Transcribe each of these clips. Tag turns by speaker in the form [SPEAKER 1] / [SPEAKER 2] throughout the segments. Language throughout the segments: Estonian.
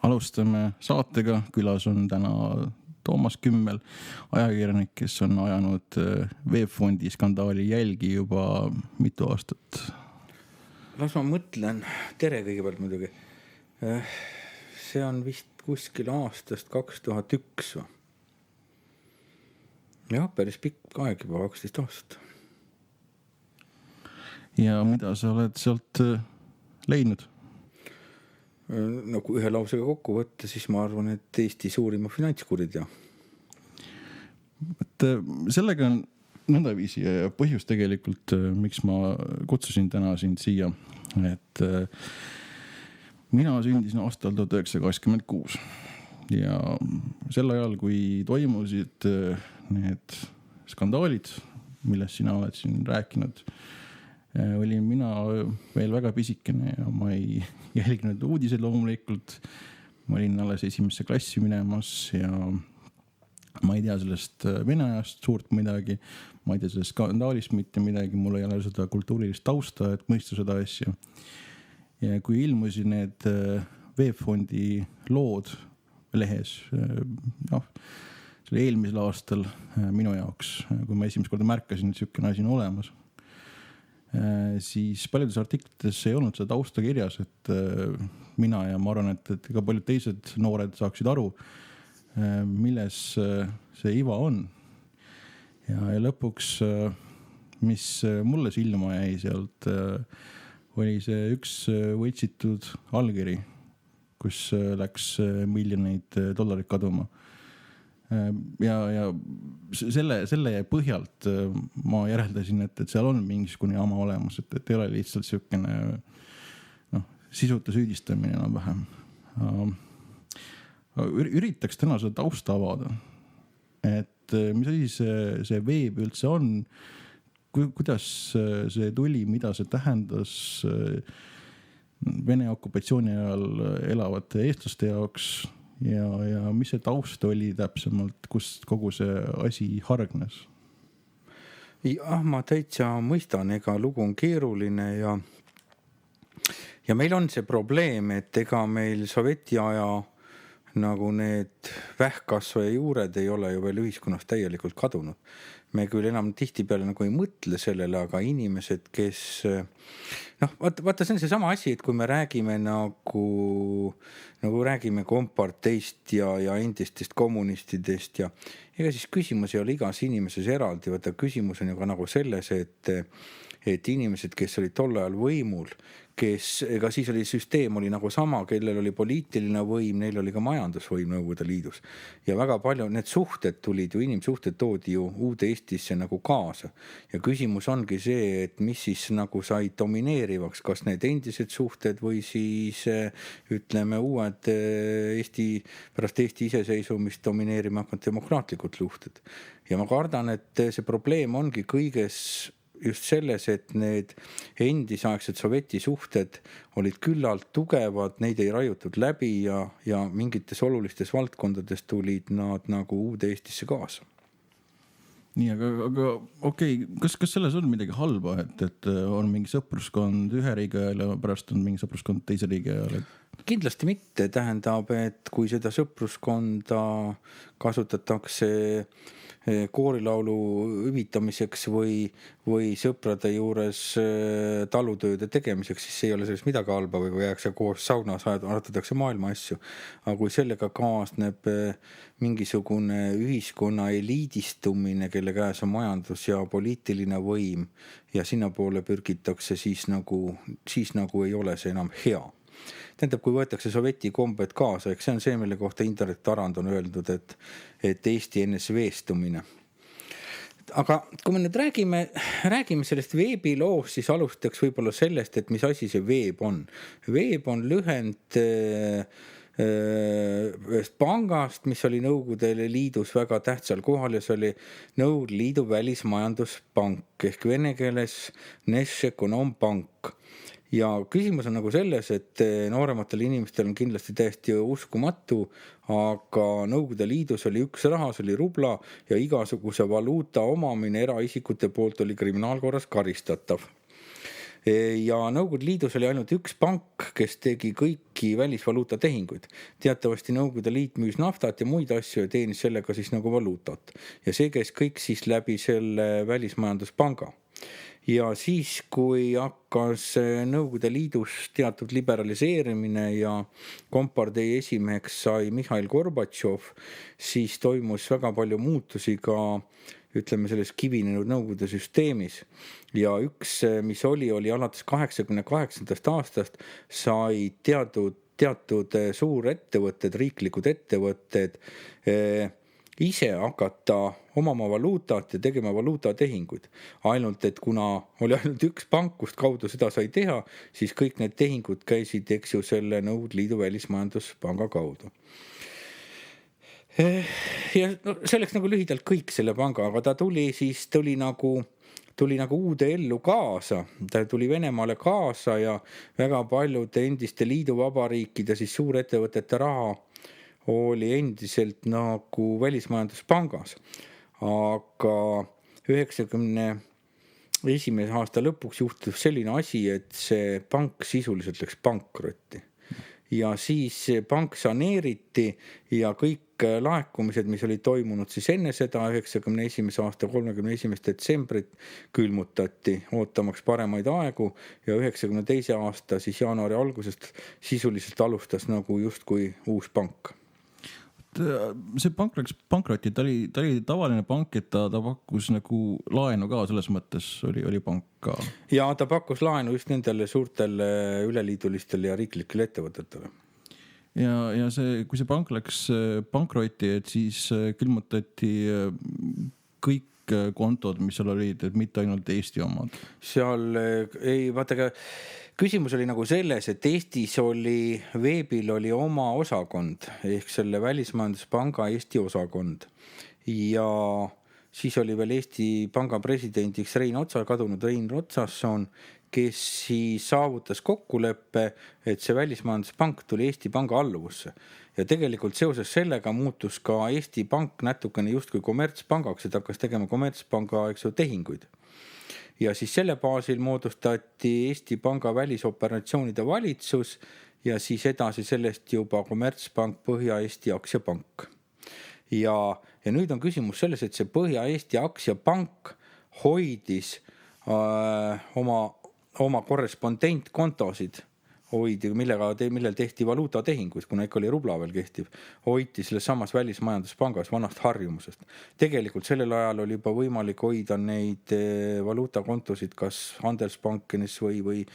[SPEAKER 1] Alustame saatega. Külas on täna Toomas Kümmel, ajakirjanik, kes on ajanud VEB Fondi skandaali jälgi juba mitu aastat.
[SPEAKER 2] Las ma mõtlen, tere kõigepealt muidugi. See on vist kuskil aastast 2001. Jah, päris pikk aeg juba, 12 aastat.
[SPEAKER 1] Ja mida sa oled sealt leidnud?
[SPEAKER 2] No kui ühe lausega kokku võtta, siis ma arvan, et Eesti suurima finantskuriteo.
[SPEAKER 1] Sellega on nõndaviisi ja põhjus tegelikult, miks ma kutsusin täna sind siia, et mina sündisin aastal 1926 ja sel ajal, kui toimusid need skandaalid, millest sina oled siin rääkinud, olin mina veel väga pisikene ja ma ei jälginud uudiseid loomulikult. Ma olin alles esimesse klassi minemas ja ma ei tea sellest Vene ajast suurt midagi. Ma ei tea sellest skandaalist mitte midagi. Mul ei ole seda kultuurilist tausta, et mõista seda asja. Ja kui ilmusid need VEB Fondi lood lehes, selle eelmisel aastal minu jaoks, kui ma esimest korda märkasin, et selline asi on olemas, siis paljudes artiklites ei olnud seda tausta kirjas, et mina ja ma arvan, et ka paljud teised noored saaksid aru, milles see iva on. Ja lõpuks, mis mulle silma jäi sealt, oli see üks võitsitud allkiri, kus läks miljoneid dollareid kaduma. Ja selle põhjalt ma järeldasin, et seal on mingisugune jama olemas, et ei ole lihtsalt selline sisuta süüdistamine enam-vähem. Üritaks täna seda tausta avada, et mis asi see VEB üldse on, kuidas see tuli, mida see tähendas Vene okupatsiooni ajal elavate eestlaste jaoks ja mis see taust oli täpsemalt, kust kogu see asi hargnes?
[SPEAKER 2] Jah, ma täitsa mõistan, ega lugu on keeruline ja meil on see probleem, et ega meil sovjeti aja nagu need vähkkasvaja juured ei ole ju veel ühiskonnas täielikult kadunud. Me küll enam tihtipeale nagu ei mõtle sellele, aga inimesed, kes vaata see on see sama asi, et kui me räägime nagu räägime komparteist ja endistest kommunistidest ja ega siis küsimus ei ole igas inimeses eraldi, vaata küsimus on ju ka nagu selles, et inimesed, kes olid tol ajal võimul, ega siis oli süsteem oli nagu sama, kellel oli poliitiline võim, neil oli ka majandusvõim Nõukogude Liidus. Ja väga palju need suhted tulid ju, inimsuhted toodi ju uude Eestisse nagu kaasa. Ja küsimus ongi see, et mis siis nagu sai domineerivaks, kas need endised suhted või siis ütleme uued pärast Eesti iseseisvumist domineerima hakanud demokraatlikud suhted. Ja ma kardan, et see probleem ongi kõiges just selles, et need endisaegsed sovjeti suhted olid küllalt tugevad, neid ei raiutud läbi ja mingites olulistes valdkondades tulid nad nagu uude Eestisse kaasa.
[SPEAKER 1] Nii, aga okei, kas selles on midagi halba, et on mingi sõpruskond ühe riigi ajal ja pärast on mingi sõpruskond teise riigi ajal?
[SPEAKER 2] Kindlasti mitte, tähendab, et kui seda sõpruskonda kasutatakse koorilaulu hüvitamiseks või sõprade juures talutööde tegemiseks, siis ei ole sellest midagi halba või kui jääks koos saunas arutatakse maailma asju. Aga kui sellega kaasneb mingisugune ühiskonna eliidistumine, kelle käes on majandus ja poliitiline võim ja sinna poole pürgitakse, siis nagu ei ole see enam hea. Tähendab, kui võetakse sovjeti kombed kaasa, eks see on see, mille kohta Indrek Tarand on öeldud, et Eesti NSV-stumine. Aga kui me nüüd räägime sellest VEB-i loost, siis alustaks võib-olla sellest, et mis asi see VEB on. VEB on lühend ühest pangast, mis oli Nõukogude Liidus väga tähtsal kohal ja see oli Nõukogude Liidu välismajanduspank ehk vene keeles Neschekonompank. Ja küsimus on nagu selles, et noorematel inimestel on kindlasti täiesti uskumatu, aga Nõukogude Liidus oli üks raha, see oli rubla ja igasuguse valuuta omamine eraisikute poolt oli kriminaalkorras karistatav. ja Nõukogude Liidus oli ainult üks pank, kes tegi kõiki välisvaluuta tehinguid. Teatavasti Nõukogude Liit müüs naftat ja muid asju ja teenis sellega siis nagu valuutat. Ja see käis kõik siis läbi selle välismajanduspanga. Ja siis, kui hakkas Nõukogude Liidus teatud liberaliseerimine ja kompartei esimeheks sai Mihhail Gorbatšov, siis toimus väga palju muutusi ka, ütleme, selles kivinenud Nõukogude süsteemis. Ja üks, mis oli alates 88. aastast, sai teatud suurettevõtted, riiklikud ettevõtted ise hakata omama valuutat ja tegema valuutatehinguid. Ainult, et kuna oli ainult üks pank, kust kaudu seda sai teha, siis kõik need tehingud käisid, eks ju, selle Nõukogude Liidu välismajanduspanga kaudu. Ja no, selleks nagu lühidalt kõik selle panga, aga ta tuli nagu uude ellu kaasa, ta tuli Venemaale kaasa ja väga paljude endiste liiduvabariikide siis suurettevõtete raha oli endiselt nagu välismajanduspangas. Aga 91. aasta lõpuks juhtus selline asi, et see pank sisuliselt läks pankrotti. Ja siis pank saneeriti ja kõik laekumised, mis oli toimunud siis enne seda 91. aasta 31. detsembrit külmutati ootamaks paremaid aegu ja 92. aasta siis jaanuari algusest sisuliselt alustas nagu justkui uus pank.
[SPEAKER 1] See pank läks pankrotti, ta oli tavaline pank, et ta pakkus nagu laenu ka, selles mõttes oli pank ka.
[SPEAKER 2] Ja ta pakkus laenu just nendele suurtele üleliidulistele ja riiklikele ettevõtetele.
[SPEAKER 1] Ja see, kui see pank läks pankrotti, et siis külmutati kõik kontod, mis seal olid, et mitte ainult Eesti omad.
[SPEAKER 2] Seal ei, vaata, küsimus oli nagu selles, et Eestis veebil oli oma osakond, ehk selle välismajanduspanga Eesti osakond. Ja siis oli veel Eesti panga presidendiks kadunud Rein Otsasson, kes siis saavutas kokkuleppe, et see välismajanduspank tuli Eesti panga alluvusse. Ja tegelikult seoses sellega muutus ka Eesti pank natukene justkui kommertspangaks, et hakkas tegema kommertspanga, eks ju, tehinguid. Ja siis selle baasil moodustati Eesti panga välisoperatsioonide valitsus ja siis edasi sellest juba kommertspank Põhja-Eesti aktsiapank. Ja nüüd on küsimus selles, et see Põhja-Eesti aktsiapank hoidis oma korrespondentkontosid, millel tehti valuutatehinguid, kuna ikka oli rubla veel kehtiv, hoiti selles samas välismajanduspangas vanast harjumusest. Tegelikult sellel ajal oli juba võimalik hoida neid valuutakontosid kas Handelsbankenis või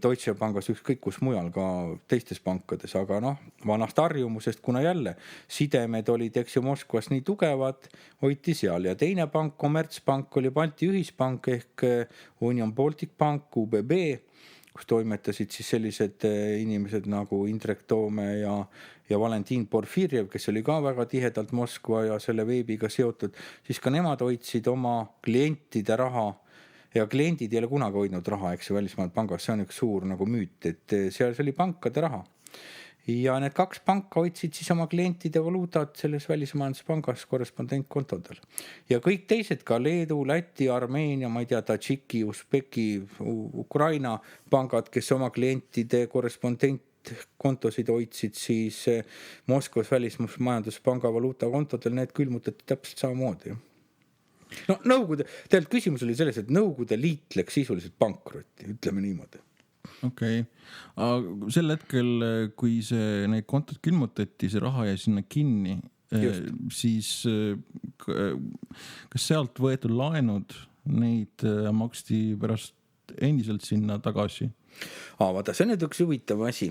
[SPEAKER 2] Deutsche Bankas, ükskõik kus mujal, ka teistes pankades, aga noh, vanast harjumusest, kuna jälle sidemed olid, eks ju, Moskvas nii tugevad, hoiti seal. Ja teine pank, kommertspank, oli Balti ühispank ehk Union Baltic Bank, UBB, kus toimetasid siis sellised inimesed nagu Indrek Toome ja Valentin Porfirjev, kes oli ka väga tihedalt Moskva ja selle veebiga seotud, siis ka nemad hoidsid oma klientide raha ja kliendid ei ole kunagi hoidnud raha, eks ju, välismajanduspangas, see on üks suur nagu müüt, et seal oli pankade raha. Ja need kaks panka hoidsid siis oma klientide valuutat selles välismajanduspangas korrespondentkontodel. Ja kõik teised, ka Leedu, Läti, Armeenia, ma ei tea, Tadžiki, Usbeki, Ukraina pangad, kes oma klientide korrespondentkontosid hoidsid siis Moskvas välismajanduspanga valuutakontodel, need külmutati täpselt samamoodi. No tegelikult küsimus oli selles, et Nõukogude Liit läks sisuliselt pankrotti, ütleme niimoodi.
[SPEAKER 1] Okei. Aga sel hetkel, kui need kontod külmutati, see raha jäi sinna kinni, siis kas sealt võetud laenud, neid maksti pärast endiselt sinna tagasi?
[SPEAKER 2] Vaata, see on nüüd üks huvitav asi.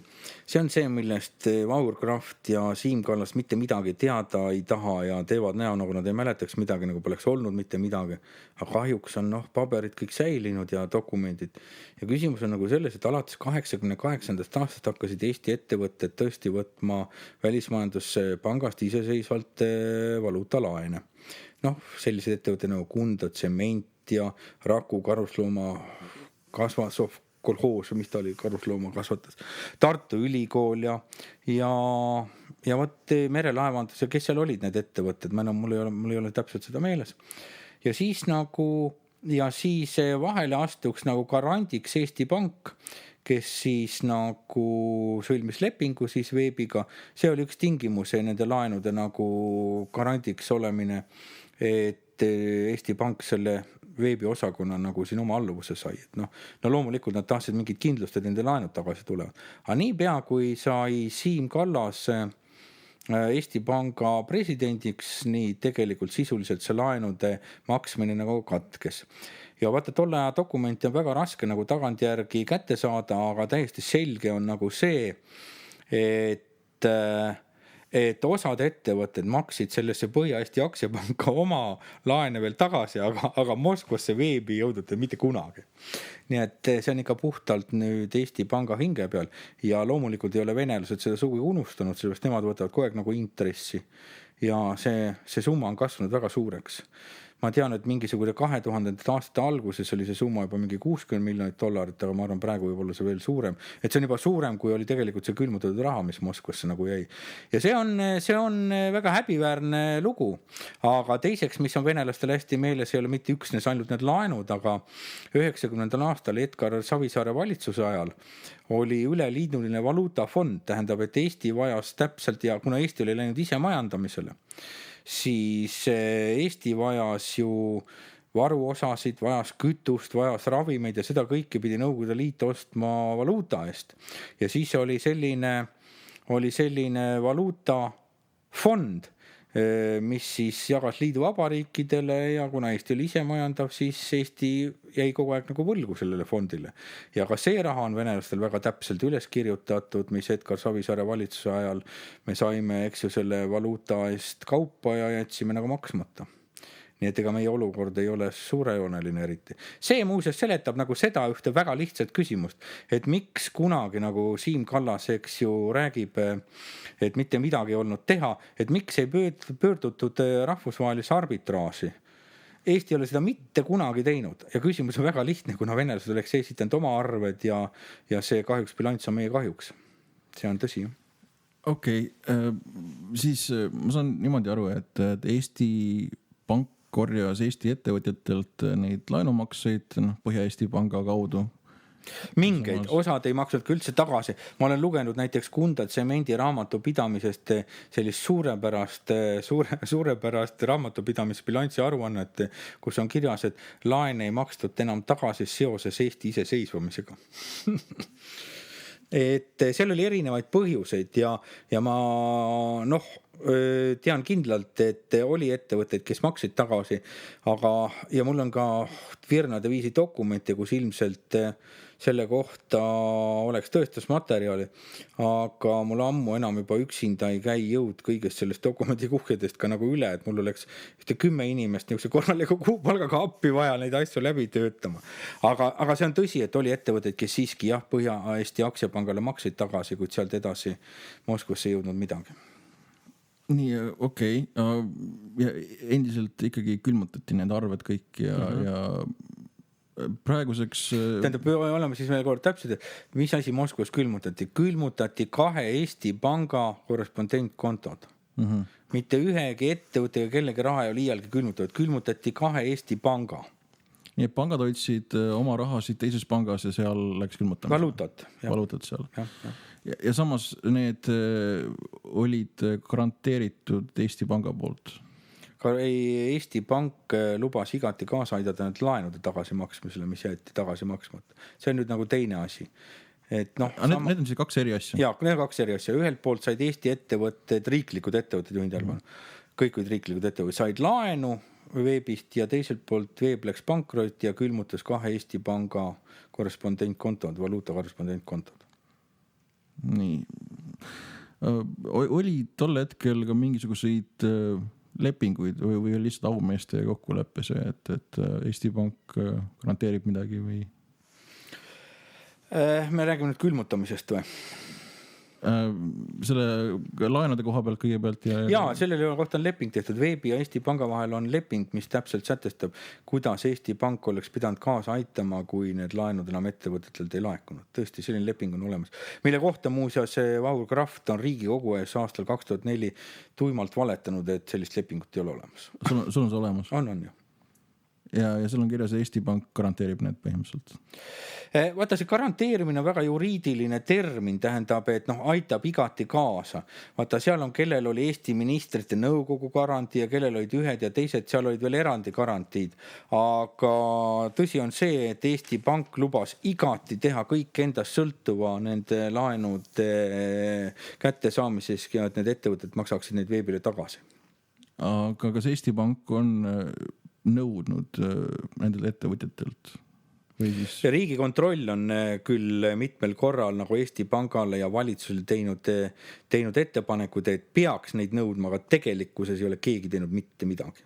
[SPEAKER 2] See on see, millest Vahur Kraft ja Siim Kallas mitte midagi teada ei taha ja teevad näo, nagu nad ei mäletaks midagi, nagu poleks olnud mitte midagi. Aga kahjuks on paberid kõik säilinud ja dokumendid. Ja küsimus on nagu selles, et alates 88. aastast hakkasid Eesti ettevõtted tõesti võtma välismajanduspangast iseseisvalt valuutalaene. Sellised ettevõtted nagu Kunda Tsement ja Raku karuslooma kasvasov kolhoos, mis ta oli, karuslooma kasvatas, Tartu Ülikool ja võt merelaevandus ja kes seal olid need ettevõtted, mul ei ole täpselt seda meeles. Ja siis nagu ja siis vahele astuks nagu garandiks Eesti Pank, kes siis nagu sõlmis lepingu siis veebiga. See oli üks tingimus nende laenude nagu garandiks olemine, et Eesti Pank selle veebiosakonna nagu siin oma alluvuse sai. No loomulikult nad tahtsid mingit kindlust, et nende laenud tagasi tulevad. Aga niipea, kui sai Siim Kallas Eesti Panga presidendiks, nii tegelikult sisuliselt see laenude maksmine nagu katkes. Ja vaata, tolle aja dokumenti on väga raske nagu tagantjärgi kätte saada, aga täiesti selge on nagu see, et osad ettevõtted maksid sellesse Põhja-Eesti aktsiapanka oma laene veel tagasi, aga Moskvasse veebi ei jõudnud mitte kunagi. Nii et see on ikka puhtalt nüüd Eesti Panga hinge peal ja loomulikult ei ole venelased seda sugugi unustanud, sellepärast nemad võtavad kogu aeg nagu intressi ja see summa on kasvanud väga suureks. Ma tean, et mingisugune 2000. aastate alguses oli see summa juba mingi $60 miljonit, aga ma arvan, praegu võib olla see veel suurem. Et see on juba suurem, kui oli tegelikult see külmutatud raha, mis Moskvasse nagu jäi. Ja see on väga häbiväärne lugu. Aga teiseks, mis on venelastele hästi meeles, ei ole mitte üksnes ainult need laenud, aga 90. aastal Edgar Savisaare valitsuse ajal oli üleliiduline valuutafond, tähendab, et Eesti vajas täpselt ja kuna Eesti oli läinud ise majandamisele, siis Eesti vajas ju varuosasid, vajas kütust, vajas ravimeid ja seda kõike pidi Nõukogude Liit ostma valuuta eest. Ja siis oli selline valuutafond, mis siis jagas liidu vabariikidele ja kuna Eesti oli ise majandav, siis Eesti jäi kogu aeg nagu võlgu sellele fondile. Ja ka see raha on venelastel väga täpselt üles kirjutatud, mis Edgar Savisaare valitsuse ajal me saime, eks ju, selle valuuta eest kaupa ja jätsime nagu maksmata. Nii et ega meie olukord ei ole suurejooneline eriti. See muuseas seletab nagu seda ühte väga lihtsat küsimust, et miks kunagi nagu Siim Kallas, eks ju, räägib, et mitte midagi ei olnud teha, et miks ei pöördutud rahvusvahelise arbitraaži. Eesti ei ole seda mitte kunagi teinud ja küsimus on väga lihtne, kuna venelased oleks esitanud oma arved ja see kahjuks bilanss on meie kahjuks. See on tõsi.
[SPEAKER 1] Okei, siis ma saan niimoodi aru, et Eesti Pank korjas Eesti ettevõtjatelt neid laenumakseid Põhja-Eesti Panga kaudu.
[SPEAKER 2] Mingeid, osad ei maksnud üldse tagasi. Ma olen lugenud näiteks Kunda Tsemendi raamatupidamisest sellist suurepärast raamatupidamisbilanssi aruannet, kus on kirjas, et laene ei makstud enam tagasi seoses Eesti iseseisvumisega. Et seal oli erinevaid põhjuseid ja ma tean kindlalt, et oli ettevõtteid, kes maksid tagasi, ja mul on ka Virnade viisi dokumente, kus ilmselt selle kohta oleks tõestusmaterjali, aga mul ammu enam juba üksinda ei käi jõud kõigest sellest dokumendikuhjedest ka nagu üle, et mul oleks 10 inimest niisuguse korraliku kuupalgaga appi vaja neid asju läbi töötama. Aga see on tõsi, et oli ettevõtteid, kes siiski Põhja-Eesti aktsiapangale maksid tagasi, kuid sealt edasi Moskvasse ei jõudnud midagi.
[SPEAKER 1] Nii, okei. Ja endiselt ikkagi külmutati need arved kõik ja praeguseks...
[SPEAKER 2] Tähendab, oleme siis veel kord täpselt, et mis asi Moskvas külmutati? Külmutati 2 Eesti Panga korrespondentkontod. Mitte ühegi ettevõttega kellegi raha ei ole iialgi külmutatud. Külmutati 2 Eesti Panga.
[SPEAKER 1] Nii et pangad hoidsid oma rahasid teises pangas ja seal läks külmutama. Valuutat seal. Ja samas need olid garanteeritud Eesti Panga poolt.
[SPEAKER 2] Eesti Pank lubas igati kaasa aidata need laenude tagasimaksmisele, mis jäeti tagasi maksmata. See on nüüd nagu teine asi.
[SPEAKER 1] Need on siis 2 eri asja?
[SPEAKER 2] Jaa, need on 2 eri asja. Ühelt poolt said Eesti ettevõtted, riiklikud ettevõtted, juhin tähelepanu. Kõik riiklikud ettevõtted said laenu veebist ja teiselt poolt veeb läks pankrot ja külmutas 2 Eesti Panga korrespondentkontod, valuuta korrespondentkontod.
[SPEAKER 1] Nii. Oli tol hetkel ka mingisuguseid lepinguid või oli lihtsalt aumeeste kokkuleppe see, et Eesti Pank garanteerib midagi või?
[SPEAKER 2] Me räägime nüüd külmutamisest või?
[SPEAKER 1] Selle laenude koha pealt kõigepealt
[SPEAKER 2] Jaa, sellele kohta on leping tehtud. Veebi ja Eesti Panga vahel on leping, mis täpselt sätestab, kuidas Eesti Pank oleks pidanud kaasa aitama, kui need laenud enam ettevõtetelt ei laekunud. Tõesti, selline leping on olemas. Mille kohta muuseas Vahur Kraft on Riigikogu ees aastal 2004 tuimalt valetanud, et sellist lepingut ei ole olemas.
[SPEAKER 1] Sul on see olemas?
[SPEAKER 2] On ju.
[SPEAKER 1] ja seal on kirjas, Eesti Pank garanteerib need põhimõtteliselt.
[SPEAKER 2] Vaata, see garanteerimine on väga juriidiline termin, tähendab, et aitab igati kaasa. Vaata, seal on, kellel oli Eesti ministrite nõukogu garantii ja kellel olid ühed ja teised, seal olid veel eraldi garantiid. Aga tõsi on see, et Eesti Pank lubas igati teha kõik endast sõltuva nende laenude kättesaamises ja et need ettevõtted maksaksid neid veebile tagasi.
[SPEAKER 1] Aga kas Eesti Pank on nõudnud nendel ettevõtjatelt?
[SPEAKER 2] Ja Riigikontroll on küll mitmel korral nagu Eesti Pangale ja valitsusel teinud ettepanekud, et peaks neid nõudma, aga tegelikkuses ei ole keegi teinud mitte midagi.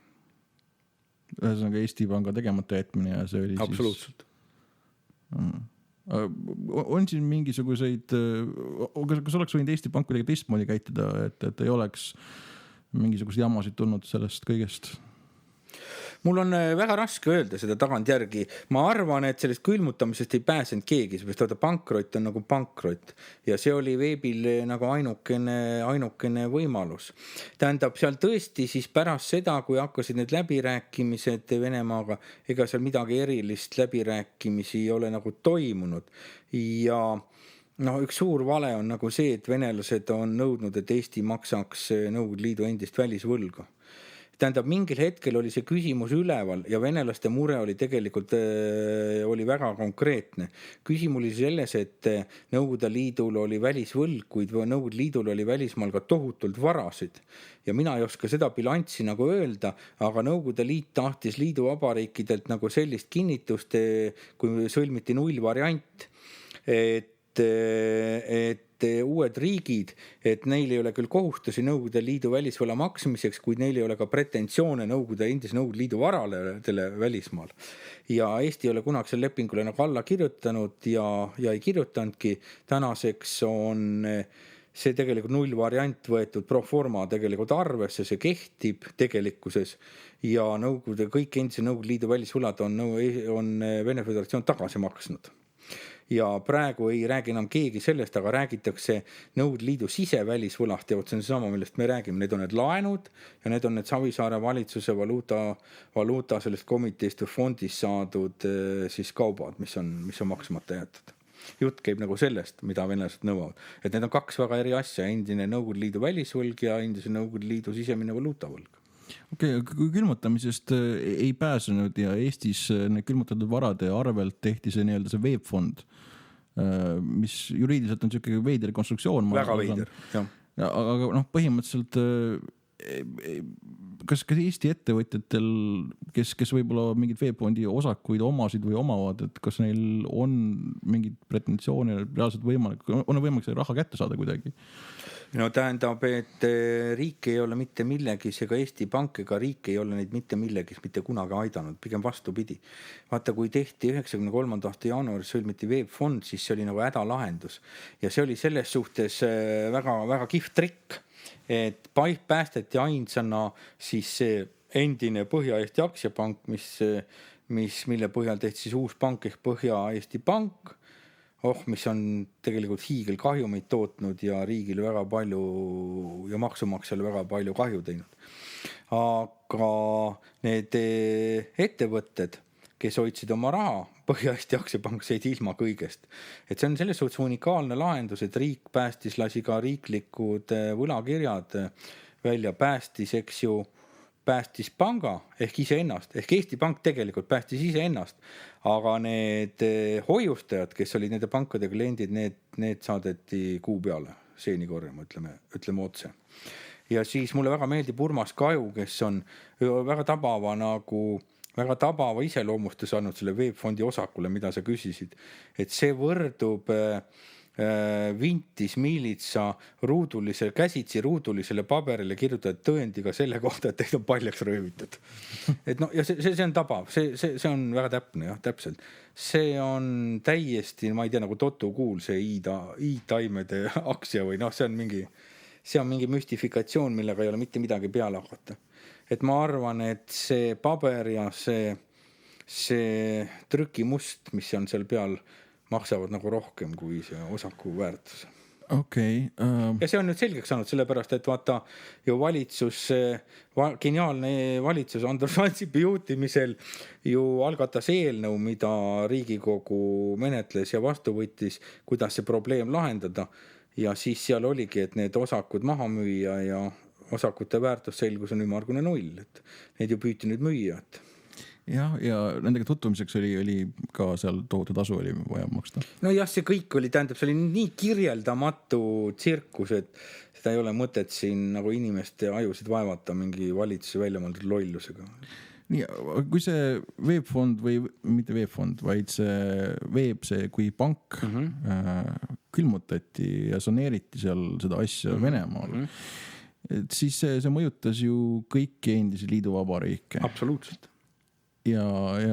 [SPEAKER 1] Ühesõnaga Eesti Panga tegemata jätmine ja see oli
[SPEAKER 2] absoluutselt.
[SPEAKER 1] On siin mingisuguseid, kas oleks võinud Eesti Pank kuidagi teistmoodi käituda, et ei oleks mingisuguseid jamasid tulnud sellest kõigest?
[SPEAKER 2] Mul on väga raske öelda seda tagantjärgi. Ma arvan, et sellest külmutamisest ei pääsenud keegi, sest pankrott on nagu pankrott ja see oli veebil nagu ainukene võimalus. Tähendab, seal tõesti siis pärast seda, kui hakkasid need läbirääkimised Venemaaga, ega seal midagi erilist läbirääkimisi ei ole nagu toimunud ja üks suur vale on nagu see, et venelased on nõudnud, et Eesti maksaks Nõukogude Liidu endist välisvõlga. Tähendab, mingil hetkel oli see küsimus üleval ja venelaste mure oli tegelikult oli väga konkreetne. Küsimus oli selles, et Nõukogude Liidul oli välisvõlg, kuid Nõukogude Liidul oli välismaal ka tohutult varasid. Ja mina ei oska seda bilanssi nagu öelda, aga Nõukogude Liit tahtis liiduvabariikidelt nagu sellist kinnitust, kui sõlmiti nullvariant, et uued riigid, et neil ei ole küll kohustusi Nõukogude Liidu välisvõla maksmiseks, kuid neil ei ole ka pretensioone endise Nõukogude Liidu varale välismaal. Ja Eesti ei ole kunagi selle lepingule nagu alla kirjutanud ja ei kirjutanudki. Tänaseks on see tegelikult nullvariant võetud pro forma tegelikult arvesse, see kehtib tegelikkuses ja kõik endise Nõukogude Liidu välisvõlad on Vene Föderatsioon tagasi maksnud. Ja praegu ei räägi enam keegi sellest, aga räägitakse Nõukogude Liidu sisevälisvõlast ja see on sama, millest me räägime. Need on need laenud ja need on need Savisaare valitsuse valuuta sellest komiteest või fondist saadud siis kaubad, mis on maksmata jäetud. Jutt käib nagu sellest, mida venelased nõuavad. Et need on kaks väga eri asja, endine Nõukogude Liidu välisvõlg ja endise Nõukogude Liidu sisemine valuutavõlg.
[SPEAKER 1] Okei, kui külmutamisest ei pääsenud ja Eestis need külmutatud varade arvelt tehti see nii-öelda see veebfond, mis juriidiliselt on selline veider konstruktsioon.
[SPEAKER 2] Väga veider, jah.
[SPEAKER 1] Aga põhimõtteliselt, kas Eesti ettevõtjatel, kes võib-olla mingid veebfondi osakuid omasid või omavad, et kas neil on mingid pretensioone reaalselt võimalik, on võimalik see raha kätte saada kuidagi?
[SPEAKER 2] No tähendab, et riik ei ole mitte millegis ega Eesti Pank ega riik ei ole neid mitte millegis mitte kunagi aidanud, pigem vastupidi. Vaata, kui tehti 93. aasta jaanuaris sõlmiti veebfond, siis see oli nagu hädalahendus ja see oli selles suhtes väga, väga kihvt trikk, et päästeti ainsana siis see endine Põhja-Eesti aktsiapank, mille põhjal tehti siis uus pank ehk Põhja-Eesti Pank, mis on tegelikult hiigel kahjumit tootnud ja riigile väga palju ja maksumaksjale väga palju kahju teinud. Aga need ettevõtted, kes hoidsid oma raha, Põhja-Eesti aktsiapank said ilma kõigest. Et see on selles suhtes unikaalne lahendus, et riik lasi ka riiklikud võlakirjad välja, päästis panga ehk iseennast, ehk Eesti Pank tegelikult päästis iseennast, aga need hoiustajad, kes olid nende pankade kliendid, need saadeti kuu peale seeni korjama, ütleme otse. Ja siis mulle väga meeldib Urmas Kaju, kes on väga tabava iseloomustus andnud selle veebfondi osakule, mida sa küsisid, et see võrdub Vintis Miilitsa käsitsi ruudulisele paberile kirjutatud tõendiga selle kohta, et teid on paljaks röövitud. Et ja see on tabav, see on väga täpne, jah, täpselt. See on täiesti, ma ei tea, nagu Totu Kuul, see i-taimede aktsia või see on mingi müstifikatsioon, millega ei ole mitte midagi peale hakata. Et ma arvan, et see paber ja see trükimust, mis on seal peal, maksavad nagu rohkem kui see osaku väärtus.
[SPEAKER 1] okei.
[SPEAKER 2] Ja see on nüüd selgeks saanud, sellepärast, et vaata ju valitsus, geniaalne valitsus Andrus Ansipi juhtimisel ju algatas eelnõu, mida Riigikogu menetles ja vastu võttis, kuidas see probleem lahendada. Ja siis seal oligi, et need osakud maha müüa ja osakute väärtus selgus on ümmargune 0, et need ju püüti nüüd müüa, et
[SPEAKER 1] jah, ja nendega tutvumiseks oli ka seal tohutu tasu oli vaja maksta.
[SPEAKER 2] No jah, see kõik oli, tähendab, see oli nii kirjeldamatu tsirkus, et seda ei ole mõtet siin nagu inimeste ajusid vaevata mingi valitsuse väljamõeldud lollusega.
[SPEAKER 1] Nii, kui see veebfond või mitte veebfond, vaid see kui pank külmutati ja saneeriti seal seda asja Venemaal, et siis see mõjutas ju kõiki endisi liiduvabariike.
[SPEAKER 2] Absoluutselt.
[SPEAKER 1] Ja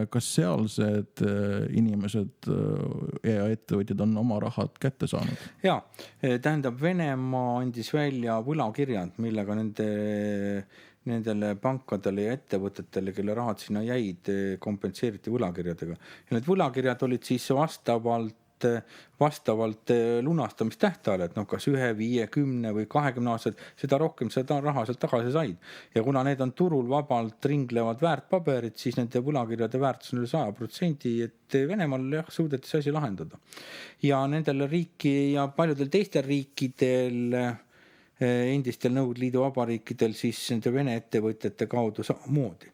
[SPEAKER 1] kas sealsed inimesed ja ettevõtjad on oma rahad kätte saanud?
[SPEAKER 2] Ja, tähendab, Venemaa andis välja võlakirjad, millega nendele pankadele ja ettevõtetele, kelle rahad sinna jäid, kompenseeriti võlakirjadega. Ja need võlakirjad olid siis vastavalt lunastamistähtajale, et kas 1, 5, 10 või 20 aastat, seda rohkem seda raha sealt tagasi said. Ja kuna need on turul vabalt ringlevad väärtpaberid, siis nende võlakirjade väärtus on 100%, et Venemaal suudeti see asi lahendada. Ja nendel riiki ja paljudel teistel riikidel, endistel Nõukogude Liidu vabariikidel siis nende Vene ettevõtjate kaudu samamoodi.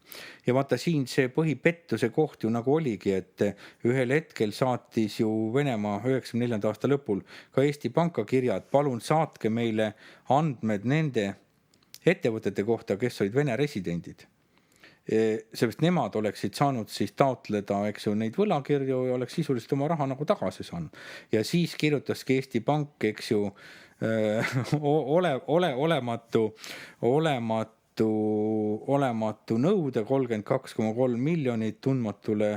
[SPEAKER 2] Ja vaata siin see põhipettuse koht ju nagu oligi, et ühel hetkel saatis ju Venemaa 94. aasta lõpul ka Eesti Panka kirja, et palun saatke meile andmed nende ettevõtete kohta, kes olid Vene residendid. Seepärast nemad oleksid saanud siis taotleda, eks ju, neid võlakirju ja oleks sisuliselt oma raha nagu tagasi saanud. Ja siis kirjutaski Eesti Pank, eks ju, olematu nõude 32,3 miljonit tundmatule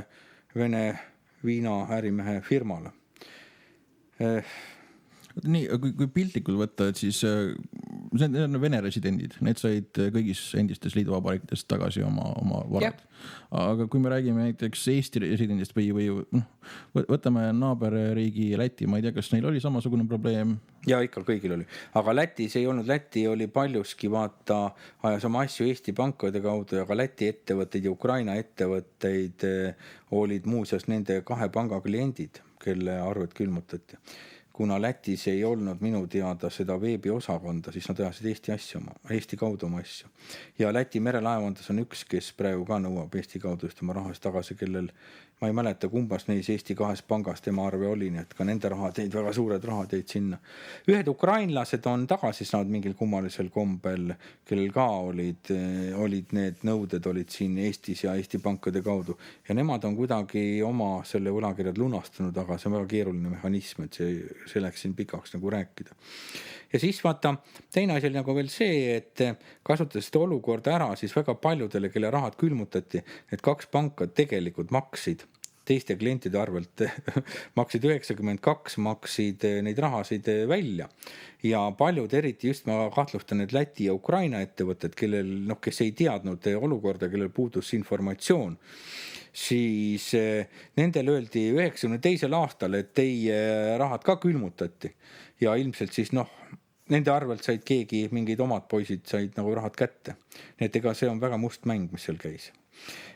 [SPEAKER 2] Vene viinaärimehe firmale.
[SPEAKER 1] Nii, kui piltlikult võtta, et siis need on Vene residendid, need said kõigis endistes liiduvabariikides tagasi oma varad. Aga kui me räägime näiteks Eesti residendist või võtame naaberriigi Läti, ma ei tea, kas neil oli samasugune probleem?
[SPEAKER 2] Ja ikka kõigil oli. Aga Lätis ei olnud, Läti oli paljuski ajas oma asju Eesti pankade kaudu, aga Läti ettevõtteid ja Ukraina ettevõtteid olid muuseas nende 2 panga kliendid, kelle arved külmutati. Kuna Lätis ei olnud minu teada seda veebiosakonda, siis nad ajasid Eesti kaudu oma asju. Ja Läti merelaevandus on üks, kes praegu ka nõuab Eesti kaudu just oma rahast tagasi, kellel ma ei mäleta, kumbas neis Eesti 2 pangas tema arve oli, nii et ka nende rahad jäid, väga suured rahad jäid sinna. Ühed ukrainlased on tagasi saanud mingil kummalisel kombel, kellel ka olid need nõuded olid siin Eestis ja Eesti pankade kaudu. Ja nemad on kuidagi oma selle võlakirjad lunastanud, aga see on väga keeruline mehhanism, et see läks siin pikaks nagu rääkida. Ja siis vaata, teine asi oli nagu veel see, et kasutades seda olukorda ära, siis väga paljudele, kelle rahad külmutati, need 2 panka tegelikult maksid teiste klientide arvelt, maksid 92, maksid neid rahasid välja. Ja paljud, eriti just ma kahtlustan, et Läti ja Ukraina ettevõtted, kellel, kes ei teadnud olukorda, kellel puudus informatsioon, siis nendel öeldi 92. aastal, et teie rahad ka külmutati. Ja ilmselt siis nende arvelt said keegi, mingid omad poisid said nagu rahad kätte. Nii et ega see on väga must mäng, mis seal käis.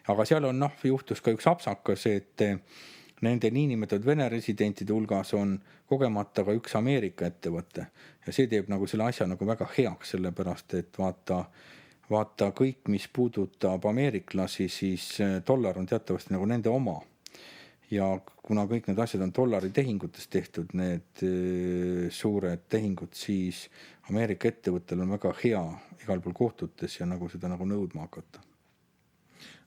[SPEAKER 2] Aga seal on juhtus ka üks apsakas, et nende niinimetatud Vene residentide hulgas on kogemata ka üks Ameerika ettevõte. Ja see teeb nagu selle asja nagu väga heaks, sellepärast, et vaata kõik, mis puudutab ameeriklasi, siis dollar on teatavasti nagu nende oma. Ja kuna kõik need asjad on dollari tehingutes tehtud, need suured tehingud, siis Ameerika ettevõttel on väga hea igal pool kohtutes ja nagu seda nagu nõudma hakata.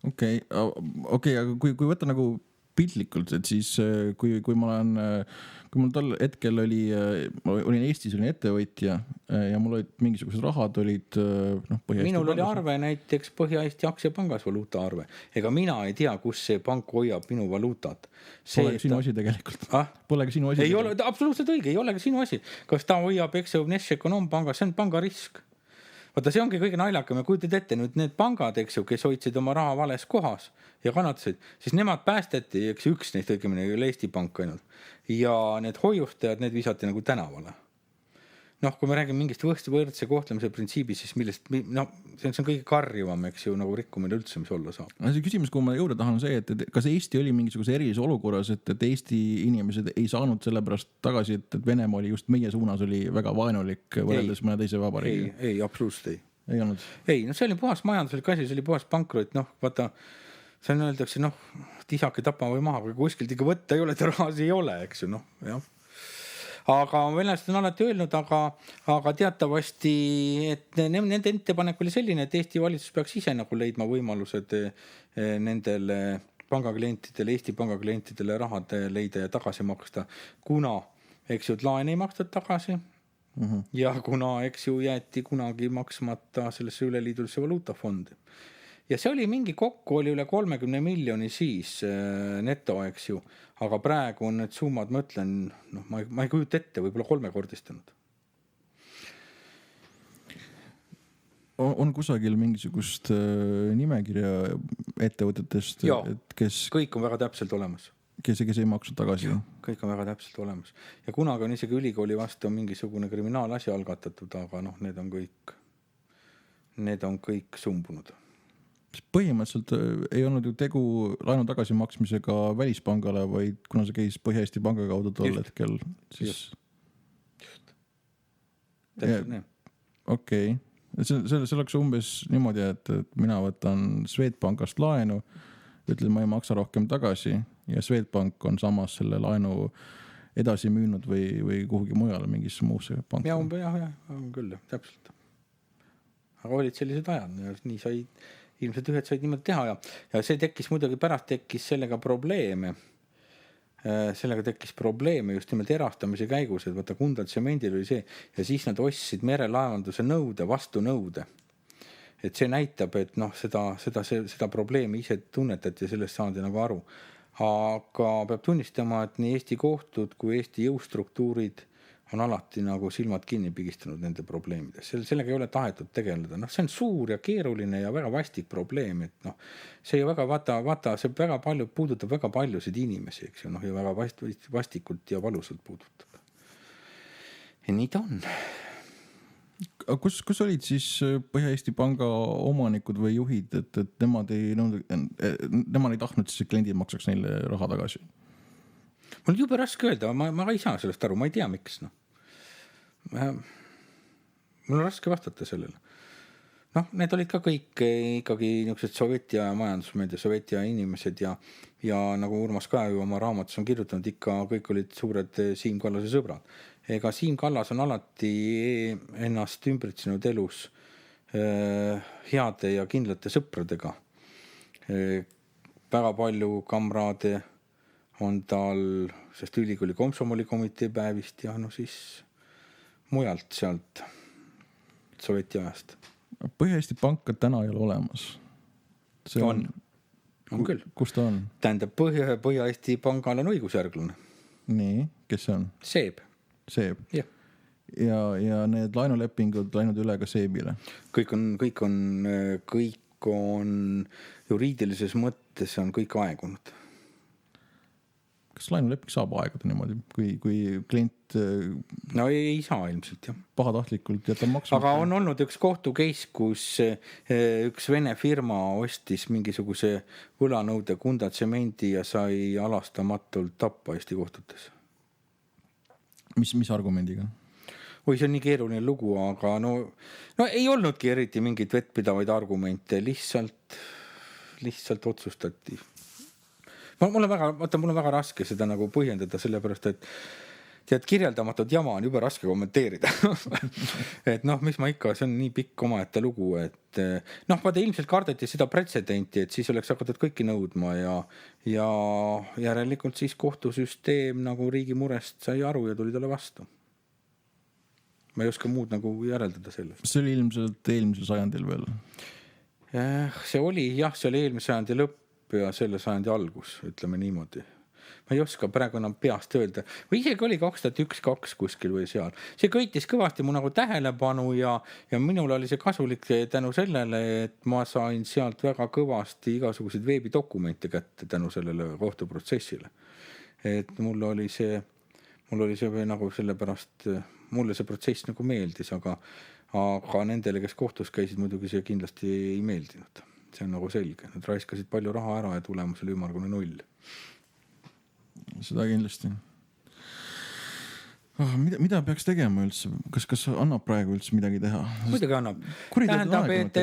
[SPEAKER 1] Okei, aga kui võtta nagu piltlikult, et siis kui mul tol hetkel olin Eestis ettevõtja ja mul olid mingisugused rahad olid
[SPEAKER 2] minul oli arve näiteks Põhja-Eesti aktsiapangas valuutaarve. Ega mina ei tea, kus see pank hoiab minu valuutat.
[SPEAKER 1] Polegi sinu asi tegelikult. Polegi sinu asi.
[SPEAKER 2] Ei ole, absoluutselt õige, ei olegi sinu asi. Kas ta hoiab, eks see Vnešekonompangas, see on panga risk. Vaata, see ongi kõige naljakam ja kujutad ette nüüd need pangad, eks ju, kes hoidsid oma raha vales kohas ja kannatasid, siis nemad päästeti, eks üks neist õigemini oli Eesti Pank ainult. Ja need hoiustajad, need visati nagu tänavale. noh, kui me räägime mingist võrdse kohtlemise printsiibis, siis millest, no see on kõige karjuvam, eks ju, nagu rikkumine üldse, mis olla saab.
[SPEAKER 1] See küsimus, kui ma jõuda tahan, on see, et kas Eesti oli mingisuguse erilise olukorras, et Eesti inimesed ei saanud sellepärast tagasi, et Venemaa oli just meie suunas oli väga vaenulik võrreldes mõne teise vabariigi?
[SPEAKER 2] Ei, absoluutselt ei.
[SPEAKER 1] Ei olnud?
[SPEAKER 2] Ei, no see oli puhas majanduslik asi, see oli puhas pankrot, noh, vaata, see on öeldakse, noh, tisake tapa või maha, kui kuskilt ikka võtta ei ole, et rahasi ei ole, eks ju, noh, jah. Aga venelased on alati öelnud, aga teatavasti, et nende ettepanek oli selline, et Eesti valitsus peaks ise nagu leidma võimalused nendele pangaklientidele, Eesti pangaklientidele rahad leida ja tagasi maksta, kuna, eks ju, et laen ei maksta tagasi. Ja kuna, eks ju, jäeti kunagi maksmata sellesse üleliidulisse valuutafondi. Ja see oli mingi kokku, oli üle 30 miljoni siis neto, eks ju, aga praegu on need summad, ma ütlen, noh, ma ei kujuta ette, võib-olla 3-kordistanud.
[SPEAKER 1] On kusagil mingisugust nimekirja ettevõtetest, et kes...
[SPEAKER 2] Kõik on väga täpselt olemas.
[SPEAKER 1] Kes ei maksu tagasi?
[SPEAKER 2] Kõik on väga täpselt olemas. Ja kunagi on isegi ülikooli vastu mingisugune kriminaalasi algatatud, aga noh, need on kõik sumbunud.
[SPEAKER 1] Põhimõtteliselt ei olnud ju tegu laenu tagasi maksmisega välispangale, vaid kuna see käis Põhja-Eesti panga kaudu tol hetkel, siis...
[SPEAKER 2] Just. Täpselt nii.
[SPEAKER 1] Okei. See oleks umbes niimoodi, et mina võtan Swedbankast laenu, ütlen, ma ei maksa rohkem tagasi ja Swedbank on samas selle laenu edasi müünud või kuhugi mujale mingisse muusse panka.
[SPEAKER 2] Ja, on küll, täpselt. Aga olid sellised ajad, nii sai, ilmselt ühed said niimoodi teha ja see tekkis muidugi pärast tekkis sellega probleeme. Sellega tekkis probleeme just nimelt erastamise käigus, et vaata Kundal tsemendil oli see ja siis nad ostsid merelaevanduse nõude, vastu nõude. Et see näitab, et noh, seda probleemi ise tunnetati ja sellest saanud nagu aru. Aga peab tunnistama, et nii Eesti kohtud kui Eesti jõustruktuurid on alati nagu silmad kinni pigistanud nende probleemides. Sellega ei ole tahetud tegeleda. Noh, see on suur ja keeruline ja väga vastik probleem, et noh, see ju väga, vaata, see väga palju puudutab väga paljusid inimesi, eks ju, noh, ja väga vastikult ja valusalt puudutab. Ja nii ta on.
[SPEAKER 1] Kus olid siis Põhja-Eesti panga omanikud või juhid, et nemad ei tahtnud siis kliendid maksaks neile raha tagasi?
[SPEAKER 2] Mul on jube raske öelda, ma ei saa sellest aru, ma ei tea miks. No. Mul on raske vastata sellele. Noh, need olid ka kõik ikkagi niisugused Sovjetia majandusmeed ja Sovjetia inimesed ja nagu Urmas Kaev oma raamatus on kirjutanud, ikka kõik olid suured Siim Kallase sõbrad. Ega Siim Kallas on alati ennast ümbritsenud elus heade ja kindlate sõpradega. Väga palju kamraade on tal, sest ülikooli komsomolikomitee päevist ja no siis mujalt sealt Sovjeti ajast.
[SPEAKER 1] Põhja-Eesti panka täna ei ole olemas. See
[SPEAKER 2] on küll.
[SPEAKER 1] Kus ta on?
[SPEAKER 2] Tähendab, Põhja-Eesti pangal on õigusjärglane.
[SPEAKER 1] Nii, kes see on?
[SPEAKER 2] Seeb.
[SPEAKER 1] Ja need lainulepingud läinud üle ka Seebile?
[SPEAKER 2] Kõik on juriidilises mõttes on kõik aegunud.
[SPEAKER 1] Kas lainuleping saab aeguda niimoodi, kui klient...
[SPEAKER 2] No ei saa ilmselt, jah.
[SPEAKER 1] Pahatahtlikult jätab maksma.
[SPEAKER 2] Aga on olnud üks kohtukeis, kus üks Vene firma ostis mingisuguse võlanõude Kunda tsemendi ja sai alastamatult tappa Eesti kohtutes.
[SPEAKER 1] Mis argumendiga?
[SPEAKER 2] Või see on nii keeruline lugu, aga no ei olnudki eriti mingit vettpidavaid argumente, lihtsalt otsustati. Mul on väga raske seda nagu põhjendada, sellepärast, et tead, kirjeldamatud jama on jube raske kommenteerida. Et noh, mis ma ikka, see on nii pikk omaette lugu, et noh, vaata ilmselt kardeti seda pretsedenti, et siis oleks hakatud kõiki nõudma ja järelikult siis kohtusüsteem nagu riigi murest sai aru ja tuli talle vastu. Ma ei oska muud nagu järeldada sellest.
[SPEAKER 1] See oli ilmselt eelmisel sajandil veel?
[SPEAKER 2] See oli eelmise sajandi lõpp ja selle sajandi algus, ütleme niimoodi. Ma ei oska praegu enam peast öelda. Või isegi oli 2001-2002 kuskil või seal. See köitis kõvasti mu nagu tähelepanu ja minul oli see kasulik tänu sellele, et ma sain sealt väga kõvasti igasuguseid veebidokumente kätte tänu sellele kohtuprotsessile. Et mul oli mul oli see nagu sellepärast, mulle see protsess nagu meeldis, aga nendele, kes kohtus käisid, muidugi see kindlasti ei meeldinud. See on nagu selge. Nad raiskasid palju raha ära ja tulemus oli ümmargune 0.
[SPEAKER 1] Seda kindlasti. Mida peaks tegema üldse? Kas annab praegu üldse midagi teha?
[SPEAKER 2] Muidugi annab. Tähendab, et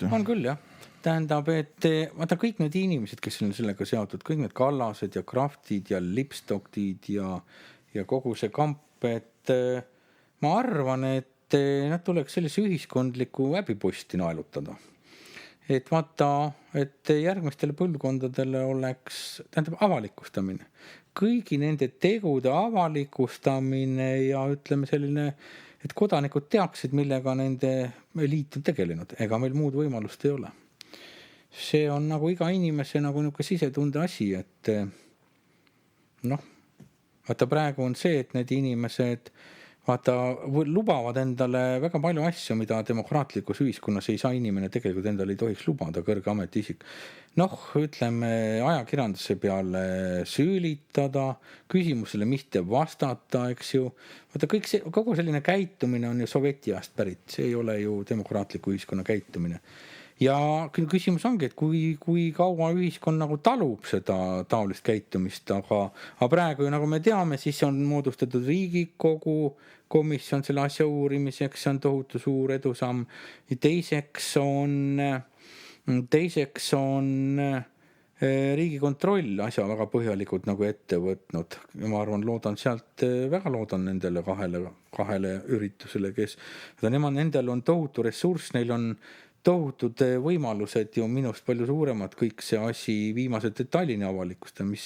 [SPEAKER 2] on küll jah. Tähendab, et vaata kõik need inimesed, kes on sellega seotud, kõik need Kallased ja Kraftid ja Lipstockid ja kogu see kamp, et ma arvan, et nad tuleks sellise ühiskondliku häbiposti naelutada. Et vaata, et järgmistele põlvkondadele oleks, tähendab avalikustamine. Kõigi nende tegude avalikustamine ja ütleme selline, et kodanikud teaksid, millega nende eliit on tegelenud. Ega meil muud võimalust ei ole. See on nagu iga inimese nagu sisetunde asi, et vaata praegu on see, et need inimesed vaata lubavad endale väga palju asju, mida demokraatlikus ühiskonnas ei saa inimene tegelikult endale ei tohiks lubada, kõrge ametiisik. Ütleme ajakirjanduse peale süülitada, küsimusele mitte vastata, eks ju. Vaata kogu selline käitumine on ju sovjetiajast pärit, see ei ole ju demokraatliku ühiskonna käitumine. Ja küsimus ongi, et kui kaua ühiskond nagu talub seda taolist käitumist, aga praegu nagu me teame, siis on moodustatud Riigikogu komisjon selle asja uurimiseks, see on tohutu suur edusamm. Teiseks on Riigikontroll asja väga põhjalikult nagu ette võtnud. Ja ma arvan, väga loodan nendele kahele üritusele, kes nendel on tohutu ressurss, neil on tohutud võimalused ju minust palju suuremad, kõik see asi viimased detailini avalikusta, mis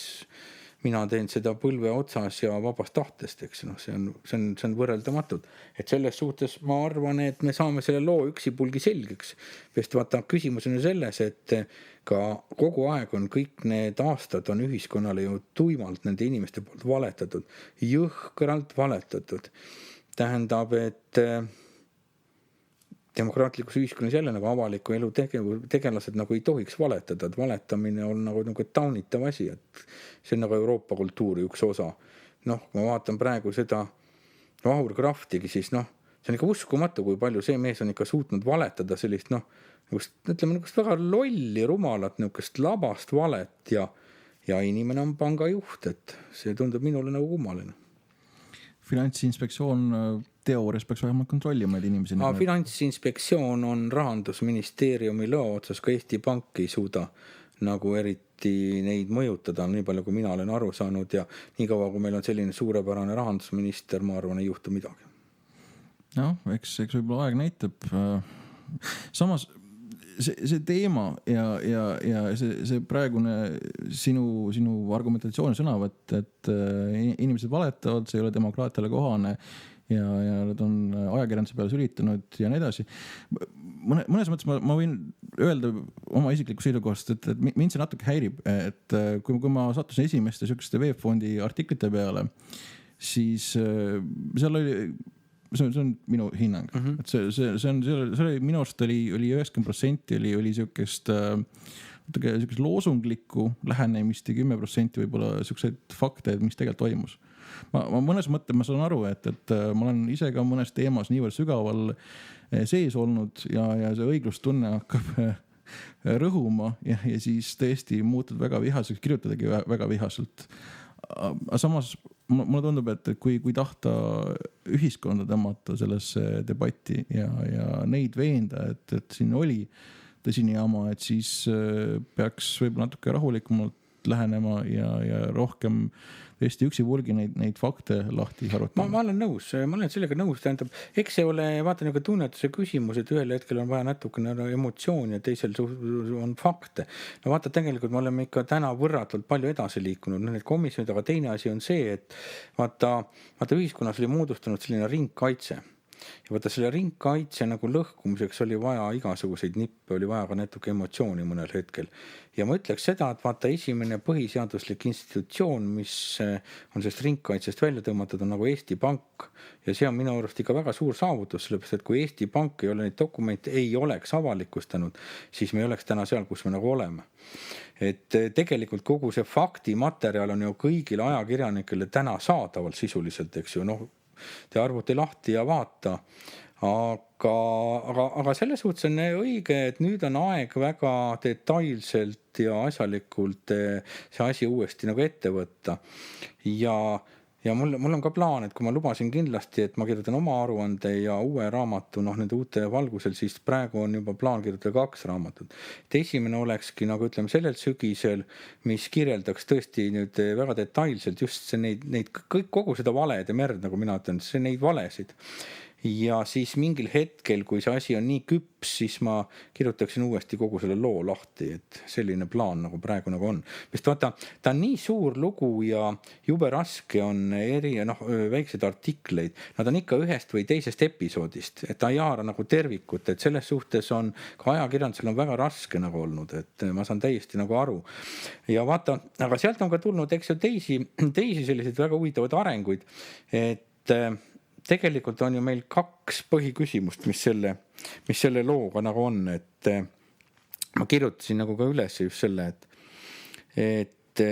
[SPEAKER 2] mina teen seda põlve otsas ja vabast tahtest, eks see on võrreldamatud. Et selles suhtes ma arvan, et me saame selle loo üksipulgi selgeks. Sest vaata, küsimus on ju selles, et ka kogu aeg on kõik need aastad on ühiskonnale ju tuimalt nende inimeste poolt valetatud, jõhkralt valetatud. Tähendab, et demokraatlikus ühiskonnas jälle nagu avaliku elu tegelased nagu ei tohiks valetada, et valetamine on nagu taunitav asi, et see on nagu Euroopa kultuuri üks osa. Kui ma vaatan praegu seda Vahur Kraftigi, siis see on ikka uskumatu, kui palju see mees on ikka suutnud valetada sellist, ütleme, väga lolli, rumalat, labast valet ja inimene on pangajuht, et see tundub minule nagu kummaline.
[SPEAKER 1] Finantsinspektsioon teoorias peaks vähemalt kontrollima neid inimesi.
[SPEAKER 2] Finantsinspektsioon on Rahandusministeeriumi loo otsas, ka Eesti Pank ei suuda nagu eriti neid mõjutada, nii palju kui mina olen aru saanud ja nii kaua, kui meil on selline suurepärane rahandusminister, ma arvan, ei juhtu midagi.
[SPEAKER 1] Eks võib-olla aeg näitab. Samas see teema ja see praegune sinu argumentatsiooni sõnavõtt, et inimesed valetavad, see ei ole demokraatiale kohane ja nad on ajakirjanduse peale sülitanud ja nii edasi. Mõnes mõttes ma võin öelda oma isikliku seisukohast, et mind see natuke häirib, et kui ma sattusin esimeste selliste VEB-fondi artiklite peale, siis seal oli see on minu hinnang. Et see oli minu arust oli 90% oli sihukest loosunglikku lähenemist ja 10% võib-olla siukseid fakte, mis tegelikult toimus. Ma mõnes mõttes ma saan aru, et ma olen ise ka mõnes teemas niivõrd sügaval sees olnud ja see õiglustunne hakkab rõhuma ja siis tõesti muutud väga vihaseks, kirjutadagi väga vihaselt. Aga samas mulle tundub, et kui tahta ühiskonda tõmmata sellesse debatti ja neid veenda, et siin oli tõsine jama, et siis peaks võib-olla natuke rahulikumalt lähenema ja rohkem tõesti üksipulgi neid fakte lahti harutama.
[SPEAKER 2] Ma olen nõus, ma olen sellega nõus, tähendab, eks see ole, vaata nagu tunnetuse küsimus, et ühel hetkel on vaja natukene emotsiooni ja teisel on fakte. Vaata, tegelikult me oleme ikka täna võrratult palju edasi liikunud, need komisjonid, aga teine asi on see, et vaata ühiskonnas oli moodustunud selline ringkaitse. ja vaata selle ringkaitse nagu lõhkumiseks oli vaja igasuguseid nippe, oli vaja ka natuke emotsiooni mõnel hetkel. Ja ma ütleks seda, et vaata esimene põhiseaduslik institutsioon, mis on sellest ringkaitsest välja tõmmatud, on nagu Eesti Pank. Ja see on minu arust ikka väga suur saavutus, sellepärast et kui Eesti Pank ei ole neid dokumente ei oleks avalikustanud, siis me ei oleks täna seal, kus me nagu oleme. Et tegelikult kogu see faktimaterjal on ju kõigile ajakirjanikele täna saadaval sisuliselt, eks ju, te arvuti lahti ja vaata, aga selles suhtes on õige, et nüüd on aeg väga detailselt ja asjalikult see asi uuesti nagu ette võtta. Ja mul on ka plaan, et kui ma lubasin kindlasti, et ma kirjutan oma aruande ja uue raamatu, nende uute valgusel, siis praegu on juba plaan kirjutada 2 raamatut. Et esimene olekski, nagu ütleme, sellel sügisel, mis kirjeldaks tõesti nüüd väga detailselt just kogu seda valede merd, nagu mina ütlen, neid valesid. Ja siis mingil hetkel, kui see asi on nii küps, siis ma kirjutaksin uuesti kogu selle loo lahti, et selline plaan nagu praegu nagu on. Sest vaata, ta on nii suur lugu ja jube raske on väikseid artikleid. Nad on ikka ühest või teisest episoodist, et ta ei haara nagu tervikut, et selles suhtes on ka ajakirjandusel on väga raske nagu olnud, et ma saan täiesti nagu aru. Ja vaata, aga sealt on ka tulnud, eks ju, teisi selliseid väga huvitavad arenguid, et tegelikult on ju meil 2 põhiküsimust, mis selle looga nagu on, et ma kirjutasin nagu ka üles just selle, et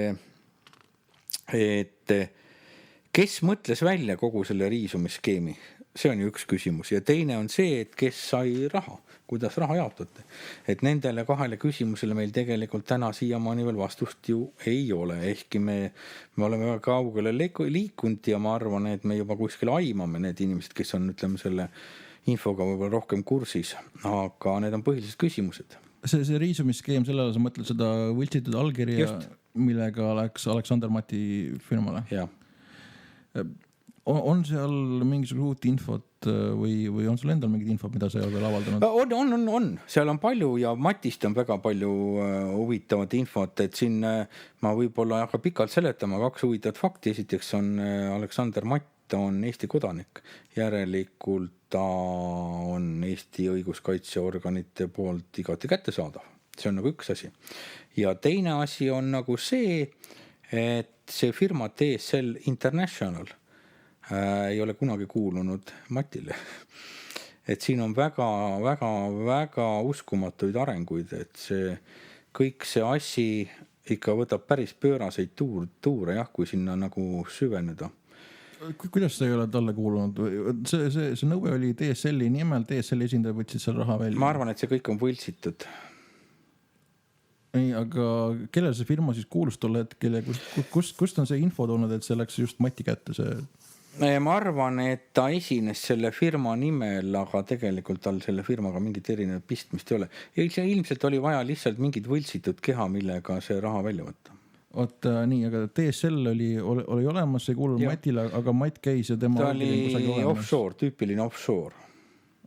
[SPEAKER 2] kes mõtles välja kogu selle riisumiskeemi, see on ju üks küsimus ja teine on see, et kes sai raha, kuidas raha jaotate. Et nendele 2 küsimusele meil tegelikult täna siiamaani veel vastust ju ei ole, ehkki me oleme väga kaugele liikunud ja ma arvan, et me juba kuskil aimame need inimesed, kes on, ütleme, selle infoga võib-olla rohkem kursis, aga need on põhilised küsimused.
[SPEAKER 1] See riisumiskeem, sellele sa mõtled seda võltsitud allkirja, millega läks Aleksander Mati firmale?
[SPEAKER 2] Jah.
[SPEAKER 1] On seal mingisugune uut infot või on sul endal mingid infot, mida sa ei ole veel avaldanud?
[SPEAKER 2] On. Seal on palju ja Matist on väga palju huvitavat infot, et siin ma võib-olla ei hakka pikalt seletama 2 huvitavat fakti. Esiteks on Aleksander Matt on Eesti kodanik, järelikult ta on Eesti õiguskaitseorganite poolt igati kättesaadav. See on nagu üks asi. Ja teine asi on nagu see, et see firma TSL International ei ole kunagi kuulunud Matile. Et siin on väga, väga, väga uskumatuid arenguid, et kõik see asi ikka võtab päris pööraseid tuure, kui sinna nagu süveneda.
[SPEAKER 1] Kuidas sa ei ole talle kuulunud? See nõue oli TSL-i nimel, TSL-i esindajad võtsid seal raha välja.
[SPEAKER 2] Ma arvan, et see kõik on võltsitud.
[SPEAKER 1] Ei, aga kellele see firma siis kuulus tolle hetkel ja kust on see info tulnud, et see läks just Mati kätte see?
[SPEAKER 2] Ma arvan, et ta esines selle firma nimel, aga tegelikult tal selle firmaga mingit erinevat pistmist ei ole. Ja ilmselt oli vaja lihtsalt mingit võltsitud keha, millega see raha välja võtta.
[SPEAKER 1] Oota, nii, aga TSL oli olemas, see kuulub Matile, aga Matt käis ja tema...
[SPEAKER 2] Ta oli offshore, tüüpiline offshore.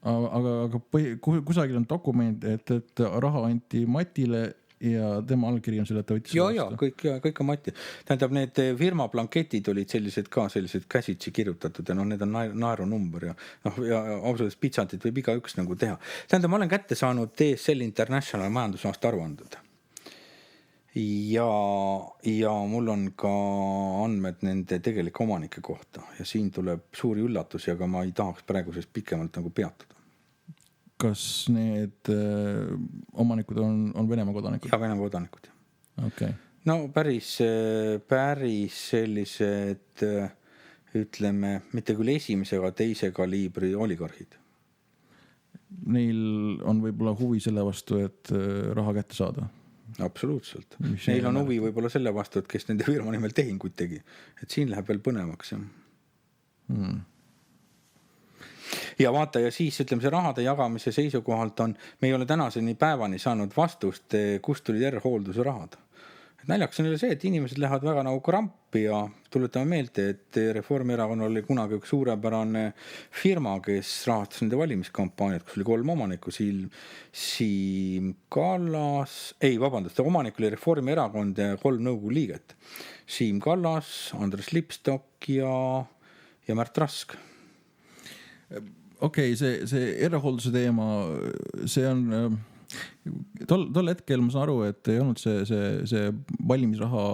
[SPEAKER 1] Aga kusagil on dokument, et raha anti Matile ja tema allkiri on selle, et ta võttis
[SPEAKER 2] vastu. Kõik on Mati. Tähendab, need firma blanketid olid sellised käsitsi kirjutatud ja need on naerunumber ja ausalt pitsantit võib iga üks nagu teha. Tähendab, ma olen kätte saanud TSL International majandusaasta aruanded. Ja mul on ka andmed nende tegelike omanike kohta ja siin tuleb suuri üllatusi, aga ma ei tahaks praegusest pikemalt nagu peatuda.
[SPEAKER 1] Kas need omanikud on Venemaa kodanikud?
[SPEAKER 2] Ja, Venemaa kodanikud.
[SPEAKER 1] Okay.
[SPEAKER 2] No päris sellised, ütleme, mitte küll esimese, aga teise kaliibri oligarhid.
[SPEAKER 1] Neil on võib-olla huvi selle vastu, et raha kätte saada?
[SPEAKER 2] Absoluutselt. Neil on huvi võib-olla selle vastu, et kes nende firma nimel tehinguid tegi. Et siin läheb veel põnevaks. Ja vaata, ja siis ütleme, see rahade jagamise seisukohalt me ei ole tänaseni päevani saanud vastust, kust tuli R-hoolduse rahad. Näljaks on see, et inimesed lähevad väga nagu krampi ja tuletame meelde, et Reformierakonnal oli kunagi üks suurepärane firma, kes rahastas nende valimiskampaaniat, kus oli 3 omanikku, Siim Kallas, omanik oli Reformierakond ja 3 nõukogu liiget. Siim Kallas, Andres Lipstok ja Märt Rask.
[SPEAKER 1] okei, see erahoolduse teema, see on tol hetkel ma saan aru, et ei olnud see valimisraha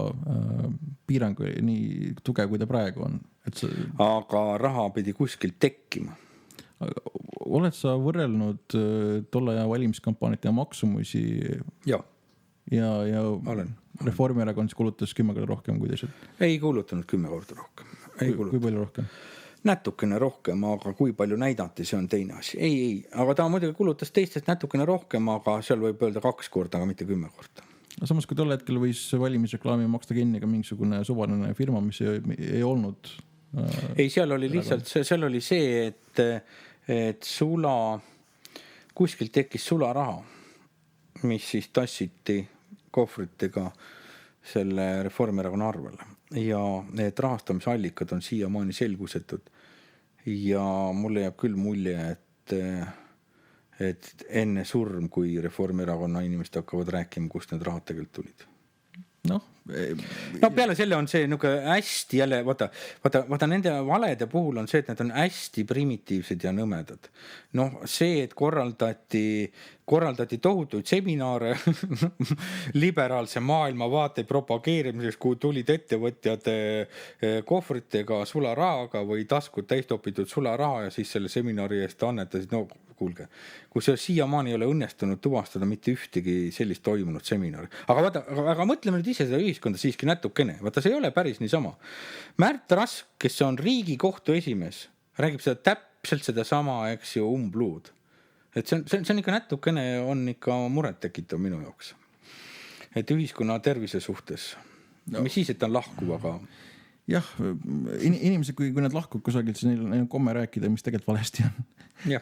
[SPEAKER 1] piirang nii tugev, kui ta praegu on.
[SPEAKER 2] Aga raha pidi kuskilt tekkima.
[SPEAKER 1] Oled sa võrrelnud tolle aja valimiskampaaniate ja maksumusi?
[SPEAKER 2] Ja
[SPEAKER 1] olen. Reformierakond kulutas 10 korda rohkem kui teised?
[SPEAKER 2] Ei kuulutanud 10 korda rohkem.
[SPEAKER 1] Kui palju rohkem?
[SPEAKER 2] Natukene rohkem, aga kui palju näidati, see on teine asi. Ei, aga ta muidugi kulutas teistest natukene rohkem, aga seal võib öelda 2 korda, aga mitte 10 korda.
[SPEAKER 1] Samas kui tol hetkel võis valimisreklaami maksta kinni ka mingisugune suvaline firma, mis ei olnud.
[SPEAKER 2] Ei, seal oli lihtsalt, seal oli see, et kuskilt tekkis sularaha, mis siis tassiti kohvritega selle Reformierakonna arvele. Ja need rahastamisallikad on siiamaani selgusetud. Ja mulle jääb küll mulje, et enne surm, kui Reformierakonna inimesed hakkavad rääkima, kust need rahad tegelikult tulid. No peale selle on see hästi jälle, vaata nende valede puhul on see, et need on hästi primitiivsed ja nõmedad. See, et korraldati tohutuid seminare liberaalse maailmavaate propageerimiseks, kuhu tulid ettevõtjad kohvritega sularahaga või taskud täistopitud sularaha ja siis selle seminari eest annetasid, kuulge, kui see siiamaani ei ole õnnestunud tuvastada mitte ühtegi sellist toimunud seminari. Aga mõtleme nüüd ise seda ühiskonda siiski natukene. Vaata, see ei ole päris niisama. Märt Rask, kes on Riigikohtu esimees, räägib seda täpselt seda sama, eks ju, umbluud. Et see on ikka natukene, on ikka muret tekitav minu jaoks. Et ühiskonna tervise suhtes. Mis siis, et ta on lahkuv, aga...
[SPEAKER 1] Jah, inimesed, kui nad lahkuvad kusagilt, siis neil on komme rääkida, mis tegelikult valesti on.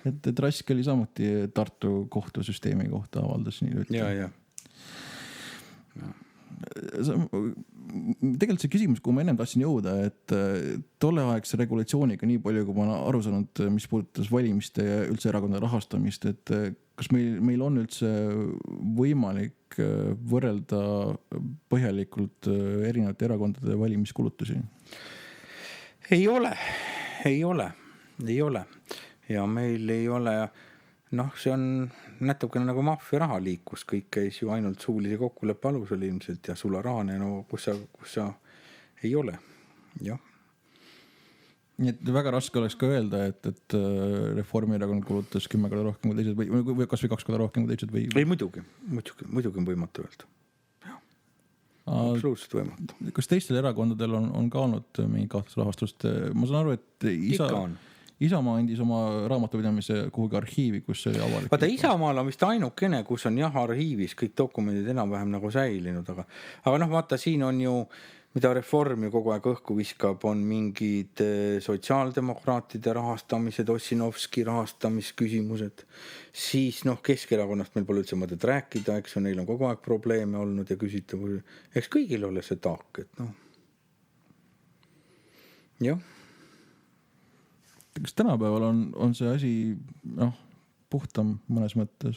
[SPEAKER 1] Et Rask oli samuti Tartu kohtusüsteemi kohta avaldas nii lühti.
[SPEAKER 2] Ja.
[SPEAKER 1] Tegelikult see küsimus, kuhu ma ennem tahtsin jõuda, et tolleaegse regulatsiooniga nii palju, kui ma olen aru saanud, mis puudutas valimiste ja üldse erakonna rahastamist, et kas meil on üldse võimalik võrrelda põhjalikult erinevate erakondade valimiskulutusi?
[SPEAKER 2] Ei ole. Ja meil ei ole, see on natukene nagu maffia raha liikus, kõik käis ju ainult suulise kokkuleppe alusel ilmselt ja sularahane, kus sa ei ole, jah.
[SPEAKER 1] Nii et väga raske oleks ka öelda, et Reformierakond kulutas 10 korda rohkem kui teised või kas või 2 korda rohkem kui teised või...
[SPEAKER 2] Ei, muidugi on võimatu öelda. Absoluutselt võimatu.
[SPEAKER 1] Kas teistel erakondadel on ka olnud mingi kahtlusrahastust? Ma saan aru, et Isamaa andis oma raamatupidamise kuhugi arhiivi, kus see oli avalik.
[SPEAKER 2] Vaata, Isamaal on vist ainukene, kus on arhiivis kõik dokumendid enam-vähem nagu säilinud, aga vaata, siin on ju, mida Reform ju kogu aeg õhku viskab, on mingid sotsiaaldemokraatide rahastamised, Ossinovski rahastamisküsimused. Siis Keskerakonnast meil pole üldse mõtet rääkida, eks neil on kogu aeg probleeme olnud ja küsitav. Eks kõigil ole see taak, et jah.
[SPEAKER 1] Kas tänapäeval on see asi puhtam mõnes mõttes?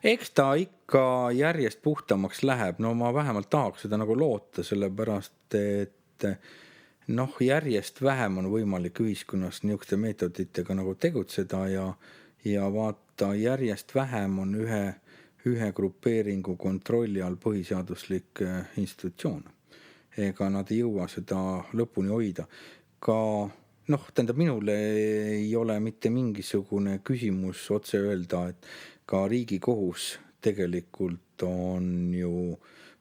[SPEAKER 2] Eks ta ikka järjest puhtamaks läheb. Ma vähemalt tahaks seda nagu loota, sellepärast, et järjest vähem on võimalik ühiskonnas niisuguste meetoditega nagu tegutseda ja vaata, järjest vähem on ühe grupeeringu kontrolli all põhiseaduslik institutsioon. Ega nad ei jõua seda lõpuni hoida. Ka tähendab, minule ei ole mitte mingisugune küsimus otse öelda, et ka Riigikohus tegelikult on ju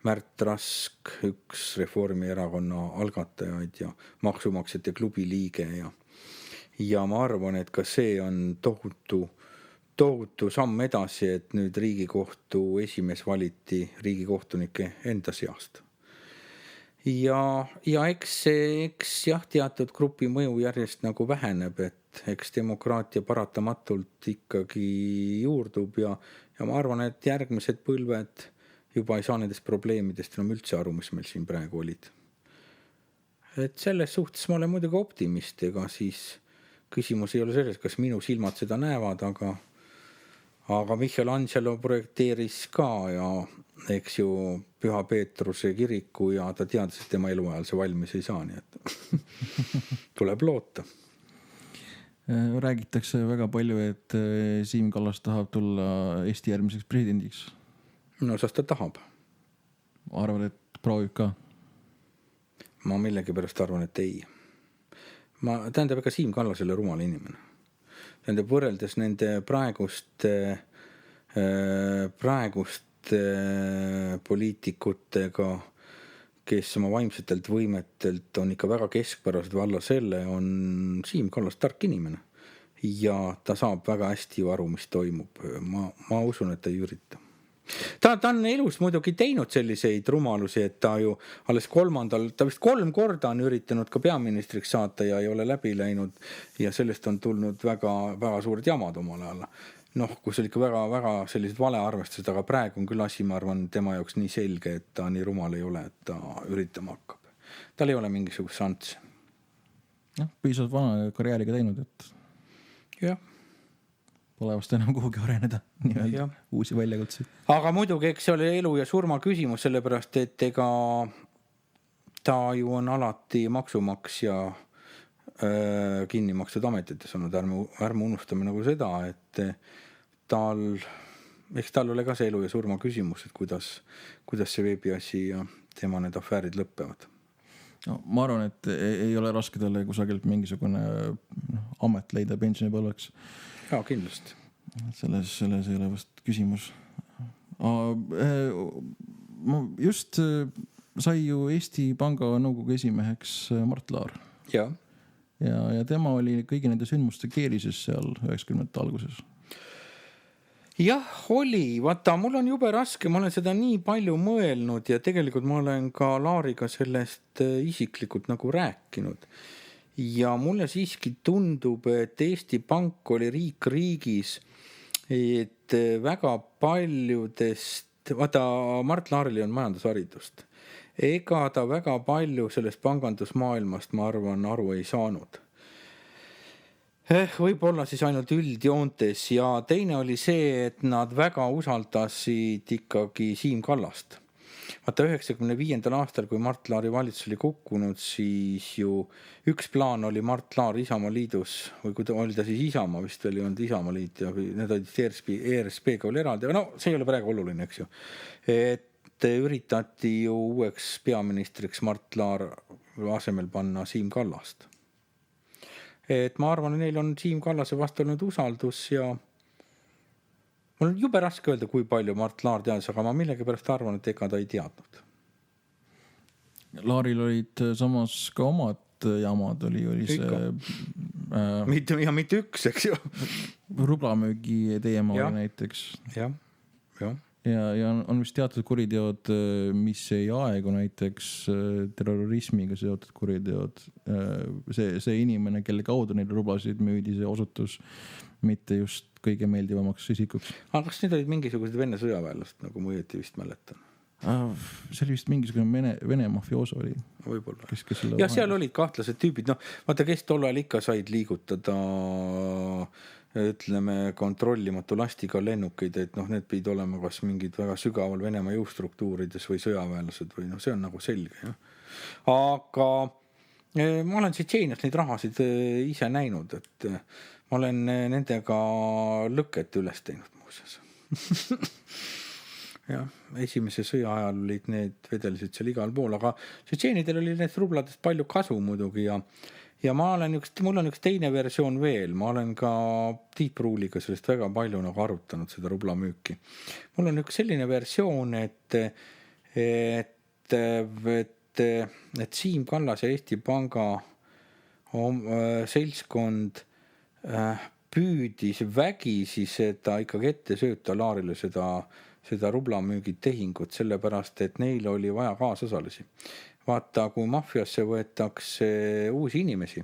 [SPEAKER 2] Märt Rask, üks Reformierakonna algatajaid ja maksumaksjate klubi liige ja ma arvan, et ka see on tohutu samm edasi, et nüüd Riigikohtu esimees valiti riigikohtunike enda seast. Ja eks teatud grupi mõju järjest nagu väheneb, et eks demokraatia paratamatult ikkagi juurdub ja ma arvan, et järgmised põlved juba ei saa nendest probleemidest enam üldse aru, mis meil siin praegu olid. Et selles suhtes ma olen muidugi optimist, ega siis küsimus ei ole selles, kas minu silmad seda näevad, aga Michelangelo projekteeris ka ja eks ju Püha Peetruse kiriku ja ta teadis, et tema eluajal see valmis ei saa, nii et tuleb loota.
[SPEAKER 1] Räägitakse väga palju, et Siim Kallas tahab tulla Eesti järgmiseks presidendiks.
[SPEAKER 2] No sest ta tahab.
[SPEAKER 1] Arvad, et proovib ka?
[SPEAKER 2] Ma millegipärast arvan, et ei. Tähendab, ega Siim Kallas ei ole rumal inimene. Tähendab, võrreldes nende praeguste poliitikutega, kes oma vaimsetelt võimetelt on ikka väga keskpärased või alla selle, on Siim Kallas tark inimene. Ja ta saab väga hästi ju aru, mis toimub. Ma usun, et ta ei ürita. Ta on elus muidugi teinud selliseid rumalusi, et ta ju alles ta vist 3 korda on üritanud ka peaministriks saata ja ei ole läbi läinud. Ja sellest on tulnud väga, väga suured jamad omal ajal. Noh, kus oli ikka väga, väga sellised valearvestused, aga praegu on küll asi, ma arvan, tema jaoks nii selge, et ta nii rumal ei ole, et ta üritama hakkab. Tal ei ole mingisugust šanssi.
[SPEAKER 1] Piisavalt vana karjääriga teinud, et
[SPEAKER 2] jah.
[SPEAKER 1] Pole vast enam kuhugi areneda, nii uusi väljakutsi.
[SPEAKER 2] Aga muidugi, eks see oli elu ja surma küsimus, sellepärast, et ega ta ju on alati maksumaksja kinni makstud ametites olnud. Ärme unustame nagu seda, et eks tal ole ka see elu ja surma küsimus, et kuidas see veebiasi ja tema need afäärid lõppevad.
[SPEAKER 1] No, ma arvan, et ei ole raske talle kusagilt mingisugune amet leida pensionipõlveks.
[SPEAKER 2] Ja, kindlasti.
[SPEAKER 1] Selles ei ole vast küsimus. Just sai ju Eesti Panga nõukogu esimeheks Mart Laar.
[SPEAKER 2] Ja
[SPEAKER 1] tema oli kõigi nende sündmuste keerises seal 90. alguses.
[SPEAKER 2] Jah, oli. Vaata, mul on jube raske, ma olen seda nii palju mõelnud ja tegelikult ma olen ka Laariga sellest isiklikult nagu rääkinud. Ja mulle siiski tundub, et Eesti Pank oli riik riigis, et väga paljudest, vaata, Mart Laaril on majandusharidust. Ega ta väga palju sellest pangandusmaailmast, ma arvan, aru ei saanud. Võib-olla siis ainult üldjoontes ja teine oli see, et nad väga usaldasid ikkagi Siim Kallast. Vaata 95. aastal, kui Mart Laari valitsus oli kukkunud, siis ju üks plaan oli Mart Laar Isamaa liidus, või kui oli ta siis Isamaa, vist veel ei olnud Isamaa liit ja need olid ERSP-ga oli eraldi, no see ei ole praegu oluline, eks ju. Et üritati ju uueks peaministriks Mart Laar asemel panna Siim Kallast. Et ma arvan, et neil on Siim Kallase vastu olnud usaldus ja mul on jube raske öelda, kui palju Mart Laar teadis, aga ma millegipärast arvan, et ega ta ei teadnud.
[SPEAKER 1] Laaril olid samas ka omad jamad, oli see
[SPEAKER 2] mitte üks, eks ju.
[SPEAKER 1] Rublamöögi teema oli näiteks.
[SPEAKER 2] Ja
[SPEAKER 1] on vist teatud kuriteod, mis ei aegu, näiteks terrorismiga seotud kuriteod. See inimene, kelle kaudu neid rublasid müüdi, see osutus mitte just kõige meeldivamaks isikuks.
[SPEAKER 2] Aga kas need olid mingisugused Vene sõjaväelast, nagu ma õieti vist mäletan?
[SPEAKER 1] See oli vist mingisugune Vene mafiooso oli.
[SPEAKER 2] Võib-olla. Ja seal olid kahtlased tüübid. Vaata, kes tollal ikka said liigutada ütleme kontrollimatu lastiga lennukeid, et need pidid olema kas mingid väga sügaval Venemaa jõustruktuurides või sõjaväelased või see on nagu selge. Ja. Aga ma olen Tšetšeenias neid rahasid ise näinud, et ma olen nendega lõket üles teinud muuseas. Ja, esimese sõja ajal olid need vedelisid seal igal pool, aga Tšetšeenidel oli need rubladest palju kasu muidugi ja mul on üks teine versioon veel, ma olen ka Tiit Pruuliga sellest väga palju nagu arutanud seda rublamüüki. Mul on üks selline versioon, et Siim Kallas ja Eesti Panga seltskond püüdis vägisi seda ikkagi ette sööta Laarile seda rublamüügitehingut, sellepärast, et neil oli vaja kaasosalisi. Vaata, kui maffiasse võetakse uusi inimesi,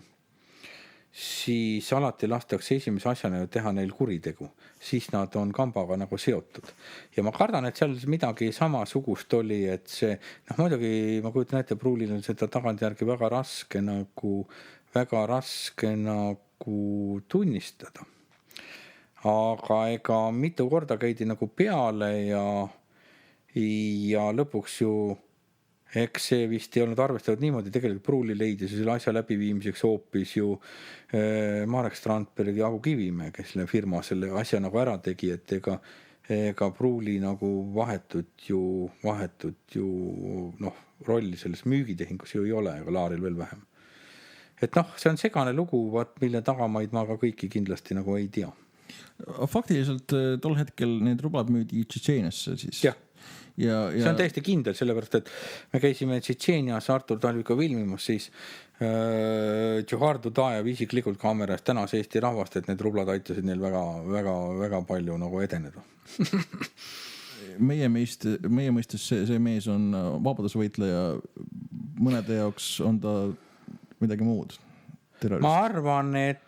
[SPEAKER 2] siis alati lastakse esimese asjana teha neil kuritegu, siis nad on kambaga nagu seotud. Ja ma kardan, et seal midagi samasugust oli, et see, muidugi ma kujutan ette, Pruulil on seda tagantjärgi väga raske nagu tunnistada. Aga ega mitu korda käidi nagu peale ja lõpuks ju eks see vist ei olnud arvestatud niimoodi, tegelikult Pruuli leidis selle asja läbiviimiseks hoopis ju Marek Strandberg ja Agu Kivimäe, kes selle firma selle asja nagu ära tegi, et ega Pruuli nagu vahetut ju noh, rolli selles müügitehingus ju ei ole, ega Laaril veel vähem. Et noh, see on segane lugu, mille tagamaid ma ka kõiki kindlasti nagu ei tea.
[SPEAKER 1] Faktiliselt tol hetkel need rublad müüdi Tšetšeeniasse siis.
[SPEAKER 2] Jah. Ja see on täiesti kindel, sellepärast, et me käisime Tšetšeenias Artur Talvika filmimus, siis Džohar Dudajev isiklikult kaameras tänas Eesti rahvast, et need rublad aitasid neil väga palju nagu edeneda.
[SPEAKER 1] meie mõistes see mees on vabadusvõitleja, mõnede jaoks on ta midagi muud. Terrorist.
[SPEAKER 2] Ma arvan, et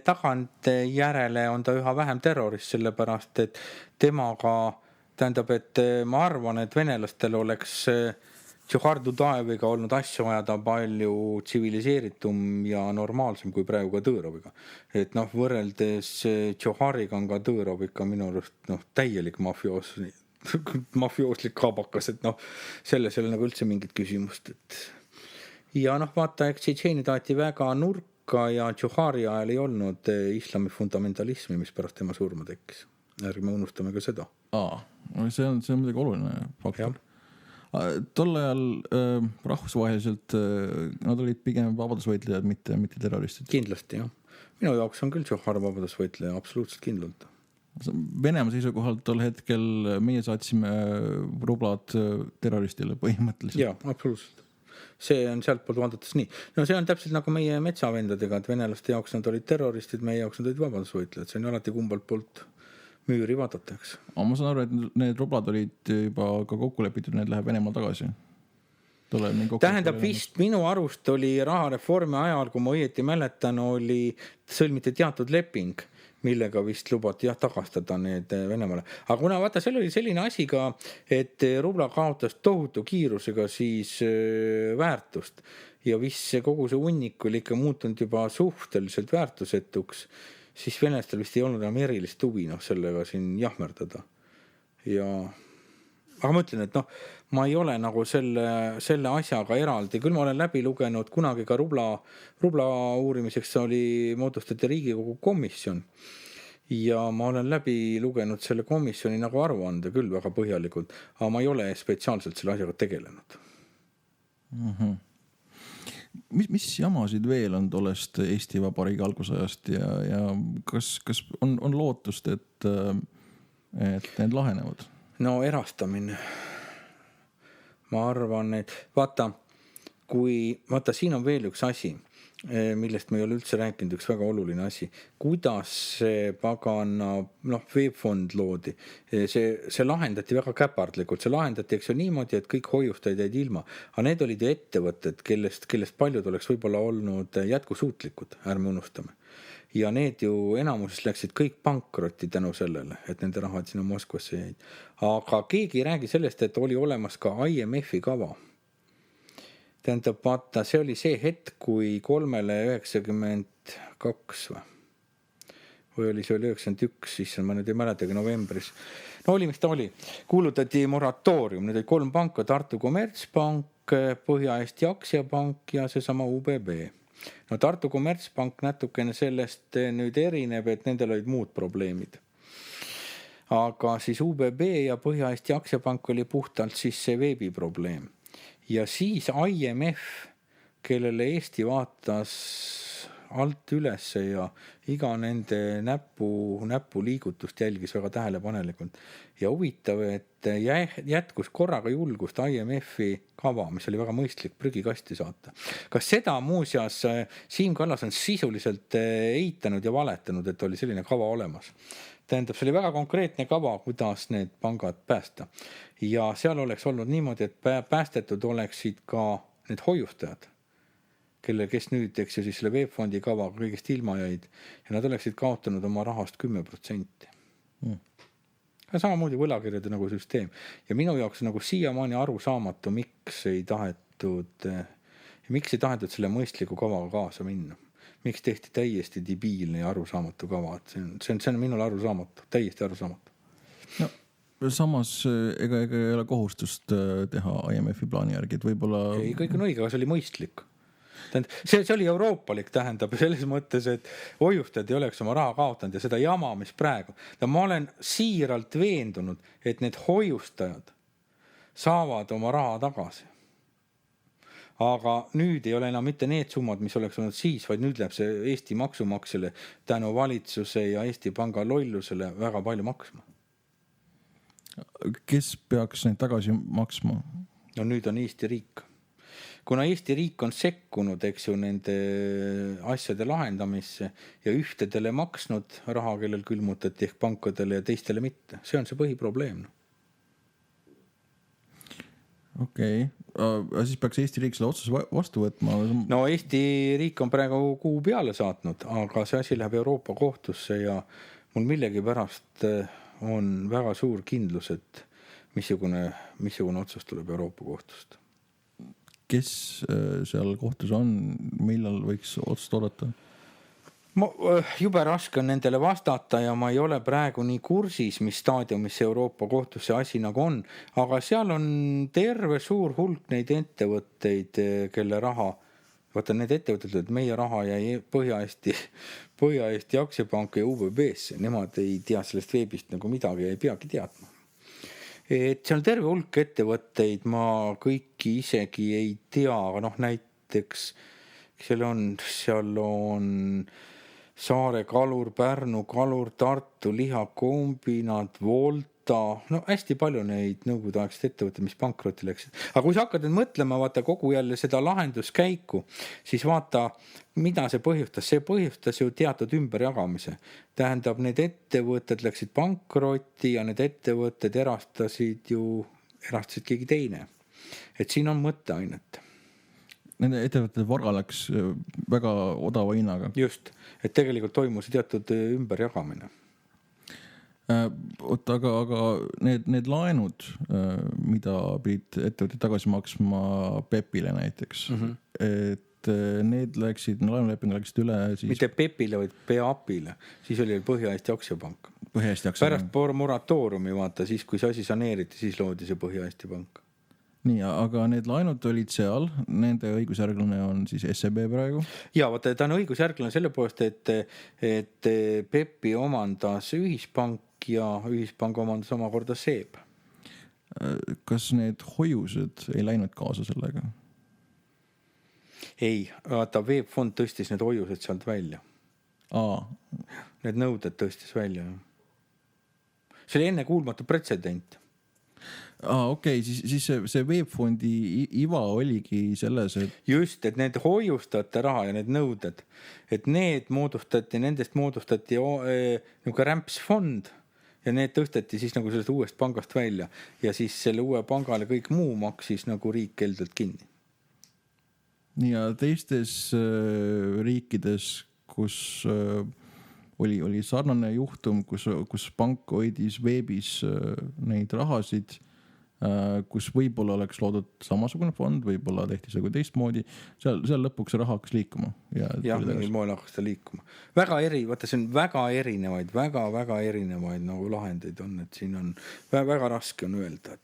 [SPEAKER 2] tagant järele on ta üha vähem terrorist, sellepärast, et temaga tähendab, et ma arvan, et venelastel oleks Džohar Dudajeviga olnud asju ajada palju tsiviliseeritum ja normaalsem kui praegu ka Tõõroviga. Et noh, võrreldes Džohariga on ka Tõõrov ikka minu arust täielik mafiooslik kaabakas, et noh, selles ei ole nagu üldse mingit küsimust. Ja noh, vaata, eks Tšetšeeni taati väga nurka ja Džohari ajal ei olnud islami fundamentalismi, mis pärast tema surma tekkis. Ärme unustame ka seda.
[SPEAKER 1] See on midagi oluline faktor. Tol ajal rahvusvaheliselt nad olid pigem vabadusvõitlejad, mitte terroristid.
[SPEAKER 2] Kindlasti, jah. Minu jaoks on küll Džohar vabadusvõitleja, absoluutselt kindlalt.
[SPEAKER 1] Venemaa seisukohalt tol hetkel meie saatsime rublad terroristile põhimõtteliselt.
[SPEAKER 2] Jah, absoluutselt. See on sealt poolt vaadates nii. No see on täpselt nagu meie metsavendadega, et venelaste jaoks nad olid terroristid, meie jaoks nad olid vabadusvõitlejad. See on alati kumbalt poolt müüri vaadatakse.
[SPEAKER 1] Ma saan aru, et need rublad olid juba ka kokku lepitud, need läheb Venemaal tagasi.
[SPEAKER 2] Tähendab vist minu arust oli rahareformi ajal, kui ma õieti mäletan, sõlmiti teatud leping, millega vist lubati tagastada need Venemaale. Aga kuna vaata, seal oli selline asi ka, et rubla kaotas tohutu kiirusega siis väärtust ja vist kogu see hunnik oli ikka muutunud juba suhteliselt väärtusetuks, siis venelastel vist ei olnud enam erilist huvi sellega siin jahmerdada. Aga ma ütlen, et ma ei ole nagu selle asjaga eraldi. Küll ma olen läbi lugenud, kunagi ka rubla uurimiseks moodustati Riigikogu komisjon. Ja ma olen läbi lugenud selle komisjoni nagu aruande küll väga põhjalikult, aga ma ei ole spetsiaalselt selle asjaga tegelenud.
[SPEAKER 1] Mis jamasid veel on tollest Eesti Vabariigi algusajast ja kas on lootust, et need lahenevad?
[SPEAKER 2] No erastamine. Ma arvan, et vaata, siin on veel üks asi, millest me ei ole üldse rääkinud, üks väga oluline asi. Kuidas see pagana veebfond loodi? See lahendati väga käpardlikult. See lahendati, eks ju niimoodi, et kõik hoiustajad jäid ilma. Aga need olid ju ettevõtted, kellest paljud oleks võib-olla olnud jätkusuutlikud, ärme unustame. Ja need ju enamuses läksid kõik pankrotti tänu sellele, et nende rahad sinna Moskvasse jäid. Aga keegi ei räägi sellest, et oli olemas ka IMF-i kava. Tähendab, vaata, see oli see hetk, kui 3.92 või oli see 91, siis ma nüüd ei mäletagi novembris. No oli, mis ta oli. Kuulutati moratoorium, need oli 3 panka, Tartu Kommertspank, Põhja-Eesti Aktsiapank ja seesama UBB. No Tartu Kommertspank natukene sellest nüüd erineb, et nendel olid muud probleemid. Aga siis UBB ja Põhja-Eesti Aktsiapank oli puhtalt siis see veebiprobleem. Ja siis IMF, kellele Eesti vaatas alt üles ja iga nende näpu liigutust jälgis väga tähelepanelikult. Ja huvitav, et jätkus korraga julgust IMF-i kava, mis oli väga mõistlik prügikasti saata. Kas seda muuseas Siim Kallas on sisuliselt eitanud ja valetanud, et oli selline kava olemas? Tähendab, see oli väga konkreetne kava, kuidas need pangad päästa. Ja seal oleks olnud niimoodi, et päästetud oleksid ka need hoiustajad, kes nüüd, eks ju, siis selle veebfondi kava kõigest ilma jäid ja nad oleksid kaotanud oma rahast 10%. Samamoodi võlakirjade nagu süsteem. Ja minu jaoks nagu siiamaani arusaamatu, miks ei tahetud selle mõistliku kavaga kaasa minna. Miks tehti täiesti debiilne ja arusaamatu kava. See on minul arusaamatu, täiesti arusaamatu.
[SPEAKER 1] No, samas ega ei ole kohustust teha IMF-i plaani järgi, et võib-olla...
[SPEAKER 2] Ei, kõik on õige, aga see oli mõistlik. See oli euroopalik, tähendab selles mõttes, et hoiustajad ei oleks oma raha kaotanud ja seda jama, mis praegu. Ma olen siiralt veendunud, et need hoiustajad saavad oma raha tagasi. Aga nüüd ei ole enam mitte need summad, mis oleks olnud siis, vaid nüüd läheb see Eesti maksumaksjale tänu valitsuse ja Eesti Panga lollusele väga palju maksma.
[SPEAKER 1] Kes peaks neid tagasi maksma?
[SPEAKER 2] No nüüd on Eesti riik. Kuna Eesti riik on sekkunud, eks ju, nende asjade lahendamisse ja ühtedele maksnud raha, kellel külmutati ehk pankadele ja teistele mitte. See on see põhiprobleem.
[SPEAKER 1] Okei. Siis peaks Eesti riik selle otsuse vastu võtma?
[SPEAKER 2] No Eesti riik on praegu kuu peale saatnud, aga see asi läheb Euroopa kohtusse ja mul millegi pärast on väga suur kindlus, et missugune otsus tuleb Euroopa kohtust.
[SPEAKER 1] Kes seal kohtus on, millal võiks otsust oodata?
[SPEAKER 2] Jube raske on nendele vastata ja ma ei ole praegu nii kursis, mis staadiumis Euroopa kohtus see asi nagu on, aga seal on terve suur hulk neid ettevõtteid, kelle raha, vaata need ettevõtted, et meie raha jäi Põhja-Eesti aktsiapanka ja UBB-sse, nemad ei tea sellest veebist nagu midagi ja ei peagi teadma. Et seal terve hulk ettevõtteid, ma kõiki isegi ei tea, aga näiteks seal on Saare kalur, Pärnu kalur, Tartu lihakombinat, Volta, hästi palju neid nõukogudeaegseid ettevõtteid, mis pankrotti läksid. Aga kui sa hakkad nüüd mõtlema, vaata kogu jälle seda lahenduskäiku, siis vaata, mida see põhjustas. See põhjustas ju teatud ümberjagamise. Tähendab, need ettevõtted läksid pankrotti ja need ettevõtted erastasid keegi teine. Et siin on mõtteainet.
[SPEAKER 1] Nende ettevõtete vara läks väga odava hinnaga.
[SPEAKER 2] Just, et tegelikult toimus teatud ümberjagamine.
[SPEAKER 1] Aga need laenud, mida pidid ettevõtted tagasi maksma PEP-ile näiteks, et need laenuleping läksid üle siis... Mitte
[SPEAKER 2] PEP-ile, vaid PEAP-ile. Siis oli Põhja-Eesti aktsiapank.
[SPEAKER 1] Põhja-Eesti aktsiapank.
[SPEAKER 2] Pärast moratooriumi, vaata, siis kui see asi saneeriti, siis loodi see Põhja-Eesti pank.
[SPEAKER 1] Nii, aga need laenud olid seal, nende õigusjärglane on siis SEB praegu?
[SPEAKER 2] Ja, vaata, ta on õigusjärglane selle poolest, et PEP-i omandas ühispank ja ühispank omandas omakorda SEB.
[SPEAKER 1] Kas need hoiused ei läinud kaasa sellega?
[SPEAKER 2] Ei, vaata, Veebfond tõstis need hoiused sealt välja. Need nõuded tõstis välja. See oli enne kuulmatu pretsedent.
[SPEAKER 1] Okei, siis see Veebfondi iva oligi selles, et...
[SPEAKER 2] Just, et need hoiustajate raha ja need nõuded, et nendest moodustati nagu rämpsfond ja need tõsteti siis nagu sellest uuest pangast välja ja siis selle uue pangale kõik muu maksis nagu riik keldelt kinni.
[SPEAKER 1] Ja teistes riikides, kus oli sarnane juhtum, kus pank hoidis veebis neid rahasid, kus võib-olla oleks loodud samasugune fond, võib-olla tehti see kui teistmoodi, seal lõpuks see raha hakkas liikuma.
[SPEAKER 2] Ja mingil moel hakkas ta liikuma. Vaata, see on väga erinevaid, väga erinevaid nagu lahendeid on, et siin on väga raske on öelda, et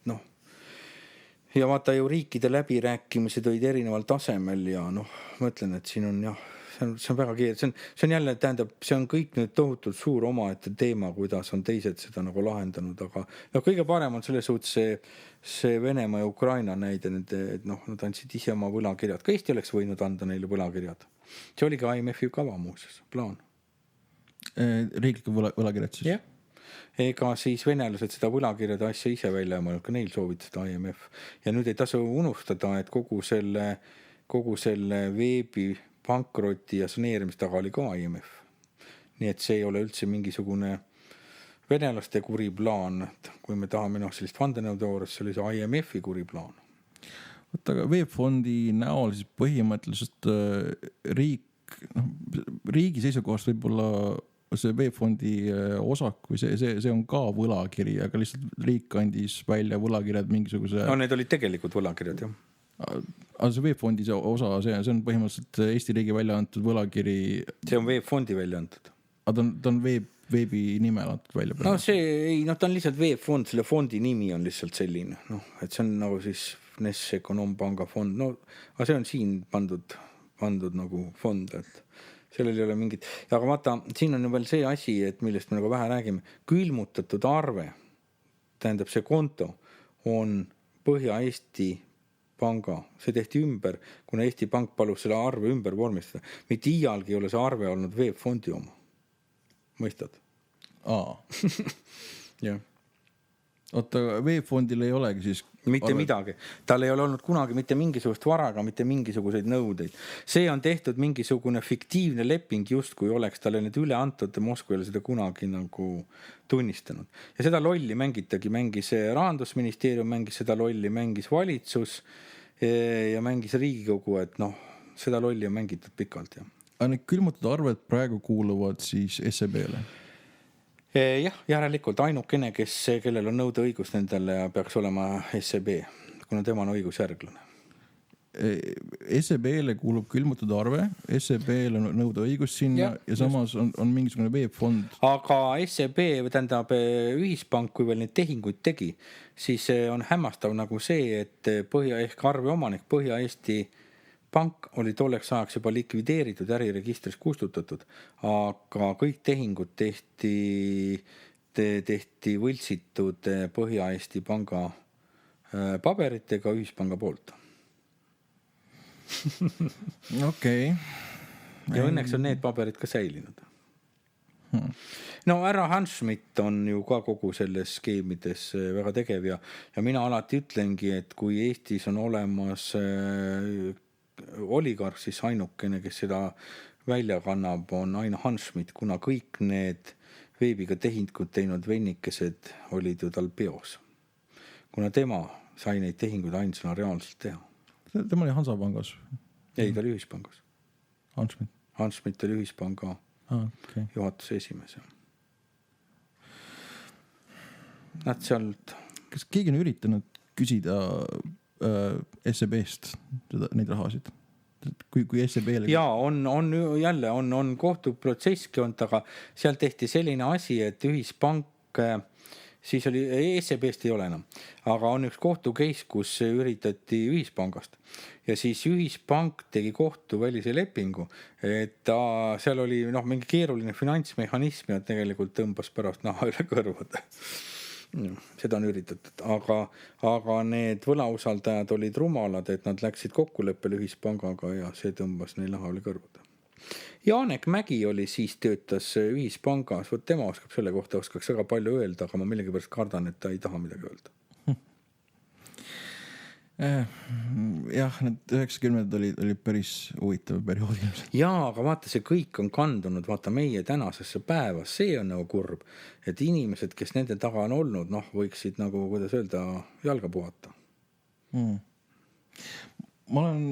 [SPEAKER 2] ja vaata ju riikide läbirääkimised olid erineval tasemel ja ma ütlen, et siin on see on väga keeruline, see on jälle, tähendab, see on kõik nüüd tohutult suur omaette teema, kuidas on teised seda nagu lahendanud, aga kõige parem on selles suhtes see Venemaa ja Ukraina näide, et nad andsid ise oma võlakirjad, ka Eesti oleks võinud anda neile võlakirjad. See oli ka IMF-i kava muuseas, plaan.
[SPEAKER 1] Riiklikud võlakirjad siis?
[SPEAKER 2] Jah. Ega siis venelased seda võlakirjade asja ise välja mõelnud, ka neil soovid seda IMF. Ja nüüd ei tasu unustada, et kogu selle veebi pankroti ja saneerimist taga oli ka IMF. Nii et see ei ole üldse mingisugune venelaste kuri plaan, et kui me tahame sellist vandenõuteooriast, see oli see IMF-i kuri plaan.
[SPEAKER 1] Aga Veebfondi näol siis põhimõtteliselt riigi seisukohast võib-olla see Veebfondi osak või see on ka võlakiri, aga lihtsalt riik andis välja võlakirjad mingisuguse...
[SPEAKER 2] need olid tegelikult võlakirjad, jah.
[SPEAKER 1] Aga see Veebfondi osa, see on põhimõtteliselt Eesti riigi välja antud võlakiri.
[SPEAKER 2] See on Veebfondi välja antud.
[SPEAKER 1] Aga ta on veebi nime antud välja.
[SPEAKER 2] No see ei, ta on lihtsalt veebfond, selle fondi nimi on lihtsalt selline, et see on nagu siis NES Ökonompanga fond, aga see on siin pandud nagu fond, et sellel ei ole mingit, aga vaata, siin on ju veel see asi, et millest me nagu vähe räägime, külmutatud arve, tähendab see konto on Põhja-Eesti panga, see tehti ümber, kuna Eesti Pank palus selle arve ümber vormistada, mitte iialgi ei ole see arve olnud veebfondi oma. Mõistad? Jah.
[SPEAKER 1] Oota, veebfondil ei olegi siis
[SPEAKER 2] mitte midagi. Tal ei ole olnud kunagi mitte mingisugust varaga, mitte mingisuguseid nõudeid. See on tehtud mingisugune fiktiivne leping, just kui oleks talle need üle antud ja Moskva ei ole seda kunagi nagu tunnistanud. Ja seda lolli mängis Rahandusministeerium, mängis seda lolli, mängis valitsus ja mängis Riigikogu, et seda lolli on mängitud pikalt. Ja.
[SPEAKER 1] Aga need külmutatud arved praegu kuuluvad siis SEB-le?
[SPEAKER 2] Jah, järelikult ainukene, kellel on nõudeõigus nendele, peaks olema SEB, kuna tema on õigusjärglane.
[SPEAKER 1] SEB-le kuulub külmutatud arve, SEB-le on nõudeõigus sinna ja samas on mingisugune veebfond.
[SPEAKER 2] Aga SEB, tähendab ühispank, kui veel neid tehinguid tegi, siis on hämmastav nagu see, et ehk arve omanik Põhja-Eesti Pank oli tolleks ajaks juba likvideeritud, äriregistris kustutatud, aga kõik tehingud tehti võltsitud Põhja-Eesti Panga paberitega ühispanga poolt.
[SPEAKER 1] Okei.
[SPEAKER 2] Ja õnneks on need paberid ka säilinud. No härra Hans Schmidt on ju ka kogu selles skeemides väga tegev ja mina alati ütlengi, et kui Eestis on olemas oligarh, siis ainukene, kes seda välja kannab, on aina Hans Schmidt, kuna kõik need veebiga tehingud teinud vennikesed olid ju tal peos. Kuna tema sai neid tehinguid ainsana reaalselt teha.
[SPEAKER 1] Tema oli Hansapangas?
[SPEAKER 2] Ei, ta oli ühispangas.
[SPEAKER 1] Hans Schmidt?
[SPEAKER 2] Hans Schmidt oli ühispanga juhatuse esimees. Nad sealt...
[SPEAKER 1] Kas keegi on üritanud küsida SEB-st neid rahasid? Kui SEB-le...
[SPEAKER 2] Jaa, on kohtuprotsesski olnud, aga seal tehti selline asi, et ühispank, siis oli, SEB-st ei ole enam, aga on üks kohtukeis, kus üritati ühispangast ja siis ühispank tegi kohtuvälise lepingu, et seal oli mingi keeruline finantsmehhanism ja tegelikult tõmbas pärast naha üle kõrvade. Seda on üritatud, aga need võlausaldajad olid rumalad, et nad läksid kokkuleppele ühispangaga ja see tõmbas neil naha üle kõrvade. Jaanek Mägi oli siis, töötas ühispangas, tema oskab selle kohta, oskaks väga palju öelda, aga ma millegipärast kardan, et ta ei taha midagi öelda.
[SPEAKER 1] Jah, need 90-ndad oli päris huvitav periood.
[SPEAKER 2] Jaa, aga vaata, see kõik on kandunud, vaata meie tänasesse päeva, see on nagu kurb, et inimesed, kes nende taga on olnud, võiksid nagu, kuidas öelda, jalga puhata.
[SPEAKER 1] Ma olen,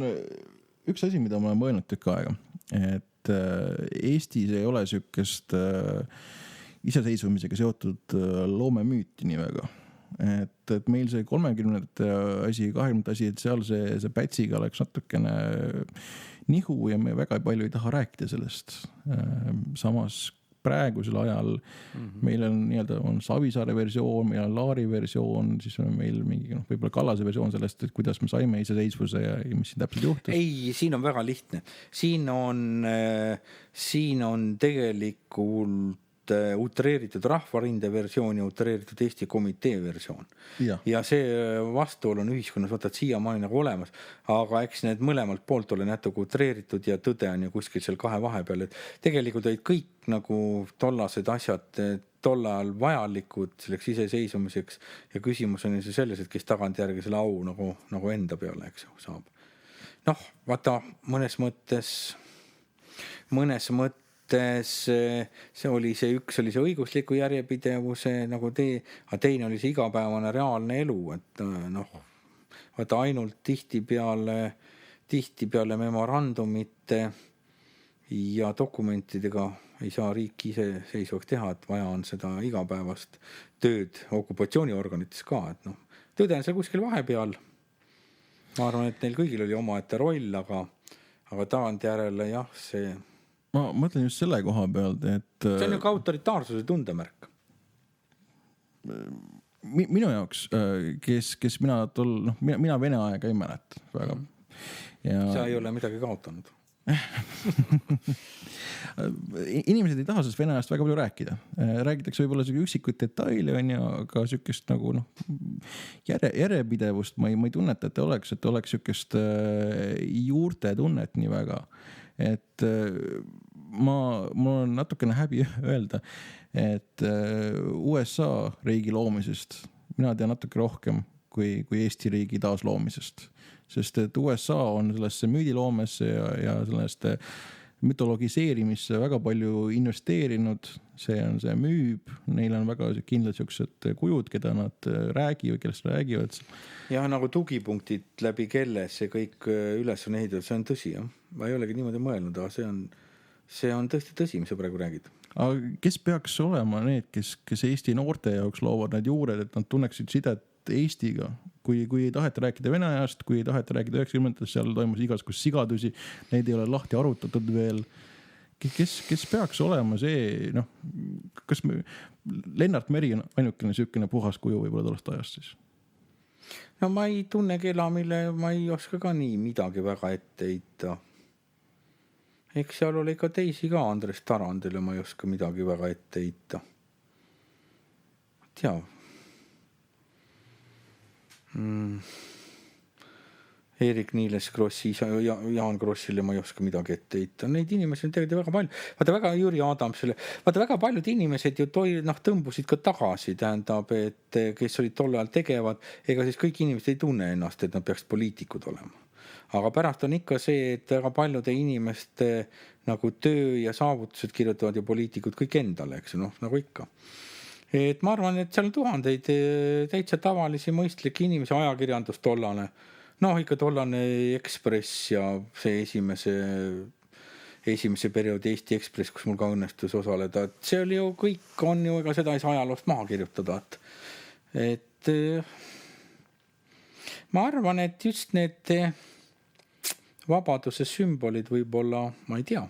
[SPEAKER 1] üks asi, mida ma olen mõelnud tükk aega, et Eestis ei ole sükest iseseisvumisega seotud loomemüüti nimega. Et meil see 30 asi, 20 asi, et seal see pätsiga oleks natukene nihu ja me väga palju ei taha rääkida sellest. Samas praegusel ajal meil on on Savisaare versioon, meil on Laari versioon, siis on meil mingi võib-olla Kallase versioon sellest, et kuidas me saime iseseisvuse ja mis siin täpselt juhtus.
[SPEAKER 2] Ei, siin on väga lihtne. Siin on tegelikult utreeritud Rahvarinde versioon ja utreeritud Eesti Komitee versioon. Ja see vastuol on ühiskonnas siiamaani nagu olemas, aga eks need mõlemalt poolt ole natuke utreeritud ja tõde on ju kuskil seal kahe vahepeal, et tegelikult olid kõik nagu tollased asjad tollal vajalikud selleks iseseisvumiseks ja küsimus on selles, et kes tagantjärgi selle au nagu enda peale, eks ju, saab. Vaata, mõnes mõttes see oli see üks, oli see õigusliku järjepidevuse nagu aga teine oli see igapäevane reaalne elu, et vaata ainult tihtipeale memorandumite ja dokumentidega ei saa riik ise seisvaks teha, et vaja on seda igapäevast tööd okupatsiooniorganites ka, et tõde on seal kuskil vahepeal. Ma arvan, et neil kõigil oli omaette roll, aga tagantjärele jah, see
[SPEAKER 1] ma mõtlen just selle koha pealt, et
[SPEAKER 2] see on ju ka autoritaarsuse tundemärk.
[SPEAKER 1] Minu jaoks, kes mina mina Vene aega ei mäleta väga.
[SPEAKER 2] Sa ei ole midagi kaotanud.
[SPEAKER 1] Inimesed ei taha sellest Vene ajast väga palju rääkida. Räägitakse võib-olla üksikuid detaile, aga sükest nagu järjepidevust ma ei tunneta, et oleks sükest juurte tunnet nii väga. Et mul on natukene häbi öelda, et USA riigi loomisest mina tean natuke rohkem kui Eesti riigi taasloomisest. Sest et USA on sellesse müüdiloomesse ja selleste mütologiseerimisse väga palju investeerinud, see müüb, neil on väga kindlad sellised kujud, keda nad räägivad, kellest räägivad.
[SPEAKER 2] Ja nagu tugipunktid läbi kelle see kõik üles on ehitatud, see on tõsi, jah. Ma ei olegi niimoodi mõelnud, aga see on tõesti tõsi, mis sa praegu räägid.
[SPEAKER 1] Aga kes peaks olema need, kes Eesti noorte jaoks loovad need juured, et nad tunneksid sidet Eestiga, kui ei taheta rääkida Vene ajast, kui ei taheta rääkida 90-ndast, seal toimus igasugust sigadusi, neid ei ole lahti arutatud veel. Kes peaks olema see, kas Lennart Meri on ainukene sükene puhas kuju võib-olla tollest ajast siis?
[SPEAKER 2] No ma ei tunne kella, mille ma ei oska ka nii midagi väga ette heita. Eks seal oli ka teisi ka, Andres Tarandile ma ei oska midagi väga ette heita. Tea. Eerik-Niiles Krossi, Jaan Krossile ma ei oska midagi ette heita. Neid inimesi on tegelikult väga palju. Vaata väga Jüri Adamsele. Vaata väga paljud inimesed ju tõmbusid ka tagasi, tähendab, et kes olid tol ajal tegevad, ega siis kõik inimesed ei tunne ennast, et nad peaks poliitikud olema. Aga pärast on ikka see, et väga paljude inimeste nagu töö ja saavutused kirjutavad ju poliitikud kõik endale, eks nagu ikka. Et ma arvan, et seal on tuhandeid täitsa tavalisi mõistlikke inimesi, ajakirjandus tollane. Ikka tollane Ekspress ja see esimese perioodi Eesti Ekspress, kus mul ka õnnestus osaleda. Et see oli ju kõik on ju, ega seda ei saa ajaloost maha kirjutada. Et ma arvan, et just need vabaduse sümbolid võib-olla, ma ei tea,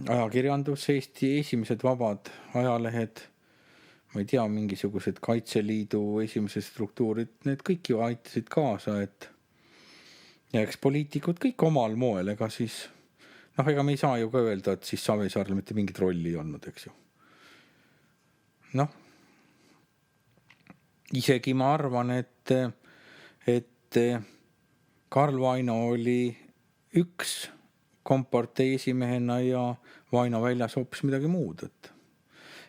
[SPEAKER 2] ajakirjandus, Eesti esimesed vabad ajalehed, ma ei tea, mingisugused Kaitseliidu esimesed struktuurid, need kõik ju aitasid kaasa, et ja eks poliitikud kõik omal moel, ega siis, ega me ei saa ju ka öelda, et siis Savisaarel mitte mingit rolli ei olnud, eks ju. Isegi ma arvan, et Karl Vaino oli üks kompartei esimehena ja Vaino väljas hoopis midagi muud.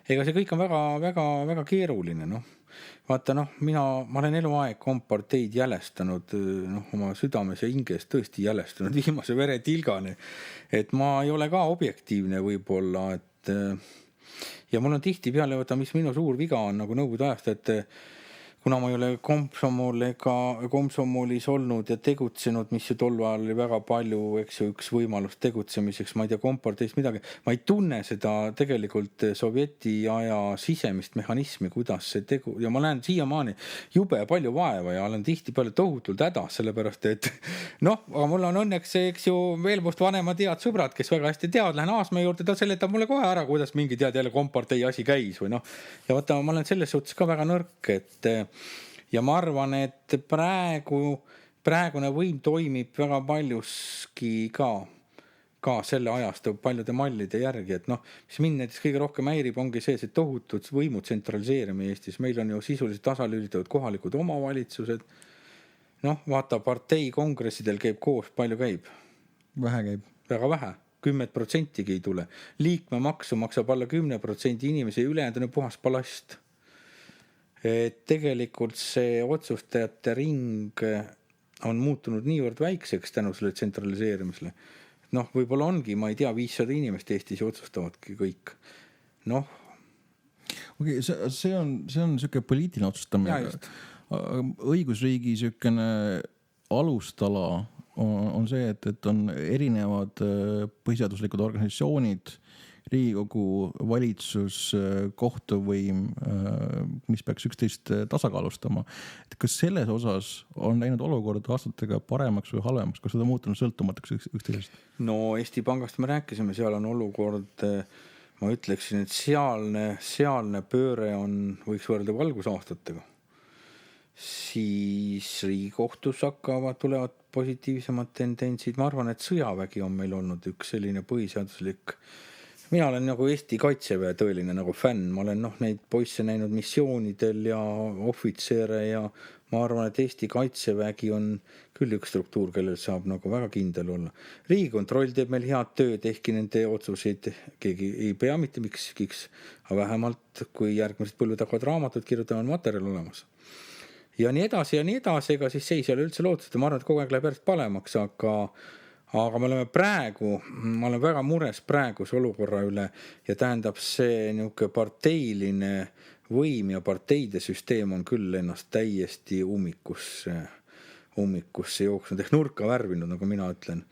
[SPEAKER 2] Ega see kõik on väga, väga, väga keeruline. Vaata, ma olen eluaeg komparteid jälestanud oma südames ja hinges tõesti jälestanud viimase veretilgani. Et ma ei ole ka objektiivne võib-olla. Ja mul on tihti peale, mis minu suur viga on nagu nõukogude ajast, et kuna ma ei ole komsomolis olnud ja tegutsenud, mis ju tol ajal oli väga palju, eks ju, üks võimalus tegutsemiseks, ma ei tea, komparteist midagi, ma ei tunne seda tegelikult sovjeti aja sisemist mehhanismi, kuidas see ja ma näen siiamaani jube palju vaeva ja olen tihti palju tohutult hädas, sellepärast, et aga mul on õnneks, eks ju, veel must vanemad head sõbrad, kes väga hästi teavad, lähen Aasmäe juurde, ta seletab mulle kohe ära, kuidas mingi jälle kompartei asi käis või ja vaata, ma olen selles suhtes ka väga nõrk, ja ma arvan, et praegune võim toimib väga paljuski ka selle ajastu paljude mallide järgi, et mis mind näiteks kõige rohkem häirib, ongi see tohutud võimu tsentraliseerimine Eestis. Meil on ju sisuliselt tasalülitatud kohalikud omavalitsused. Vaata, partei kongressidel käib koos, palju käib?
[SPEAKER 1] Vähe käib.
[SPEAKER 2] Väga vähe. 10% ei tule. Liikmemaksu maksab alla 10% inimesi, ülejäänud on puhas balast. Et tegelikult see otsustajate ring on muutunud niivõrd väikseks tänu selle tsentraliseerimisele. Võib-olla ongi, ma ei tea, 500 inimest Eestis otsustavadki kõik.
[SPEAKER 1] Okei, see on selline poliitiline otsustamine. Õigusriigi selline alustala on see, et on erinevad põhiseaduslikud organisatsioonid, Riigikogu, valitsus, kohtuvõim, mis peaks üksteist tasakaalustama. Et kas selles osas on läinud olukord aastatega paremaks või halvemaks, kas seda muutunud sõltumatuks üksteisest?
[SPEAKER 2] No Eesti Pangast me rääkisime, seal on olukord, ma ütleksin, et sealne pööre on, võiks võrrelda valgusaastatega. Siis Riigikohtus tulevad positiivsemad tendentsid. Ma arvan, et sõjavägi on meil olnud üks selline põhiseaduslik. Mina olen nagu Eesti Kaitseväe tõeline nagu fänn. Ma olen neid poisse näinud missioonidel ja ohvitsere ja ma arvan, et Eesti Kaitsevägi on küll üks struktuur, kellel saab nagu väga kindel olla. Riigikontroll teeb meil head tööd, ehkki nende otsuseid keegi ei pea mitte miksiks, aga vähemalt kui järgmised põlved hakkavad raamatud kirjutama, on materjal olemas. Ja nii edasi, ega siis seis ei ole üldse lootust. Ma arvan, et kogu aeg läheb järjest palemaks, aga me oleme ma olen väga mures praeguse olukorra üle ja tähendab see niisugune parteiline võim ja parteide süsteem on küll ennast täiesti ummikusse jooksnud, ehk nurka värvinud, nagu mina ütlen.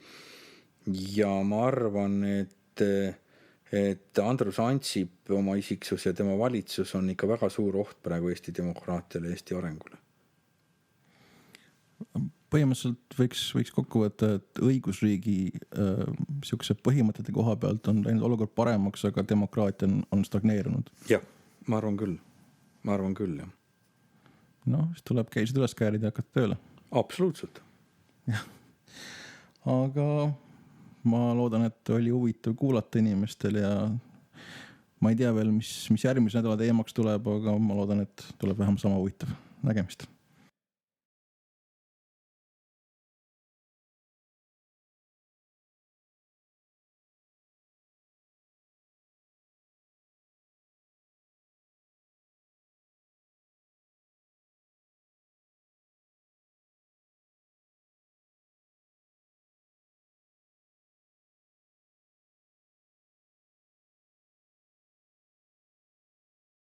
[SPEAKER 2] Ja ma arvan, et Andrus Ansip oma isiksus ja tema valitsus on ikka väga suur oht praegu Eesti demokraatiale ja Eesti arengule.
[SPEAKER 1] Põhimõtteliselt võiks kokku võtta, et õigusriigi siukse põhimõtete koha pealt on läinud olukord paremaks, aga demokraatia on stagneerunud.
[SPEAKER 2] Jah, ma arvan küll, jah.
[SPEAKER 1] No, siis tuleb käisid üles käärida ja hakata tööle.
[SPEAKER 2] Absoluutselt.
[SPEAKER 1] Jah. Aga ma loodan, et oli huvitav kuulata inimestel ja ma ei tea veel, mis järgmise nädala teemaks tuleb, aga ma loodan, et tuleb vähem sama huvitav. Nägemist.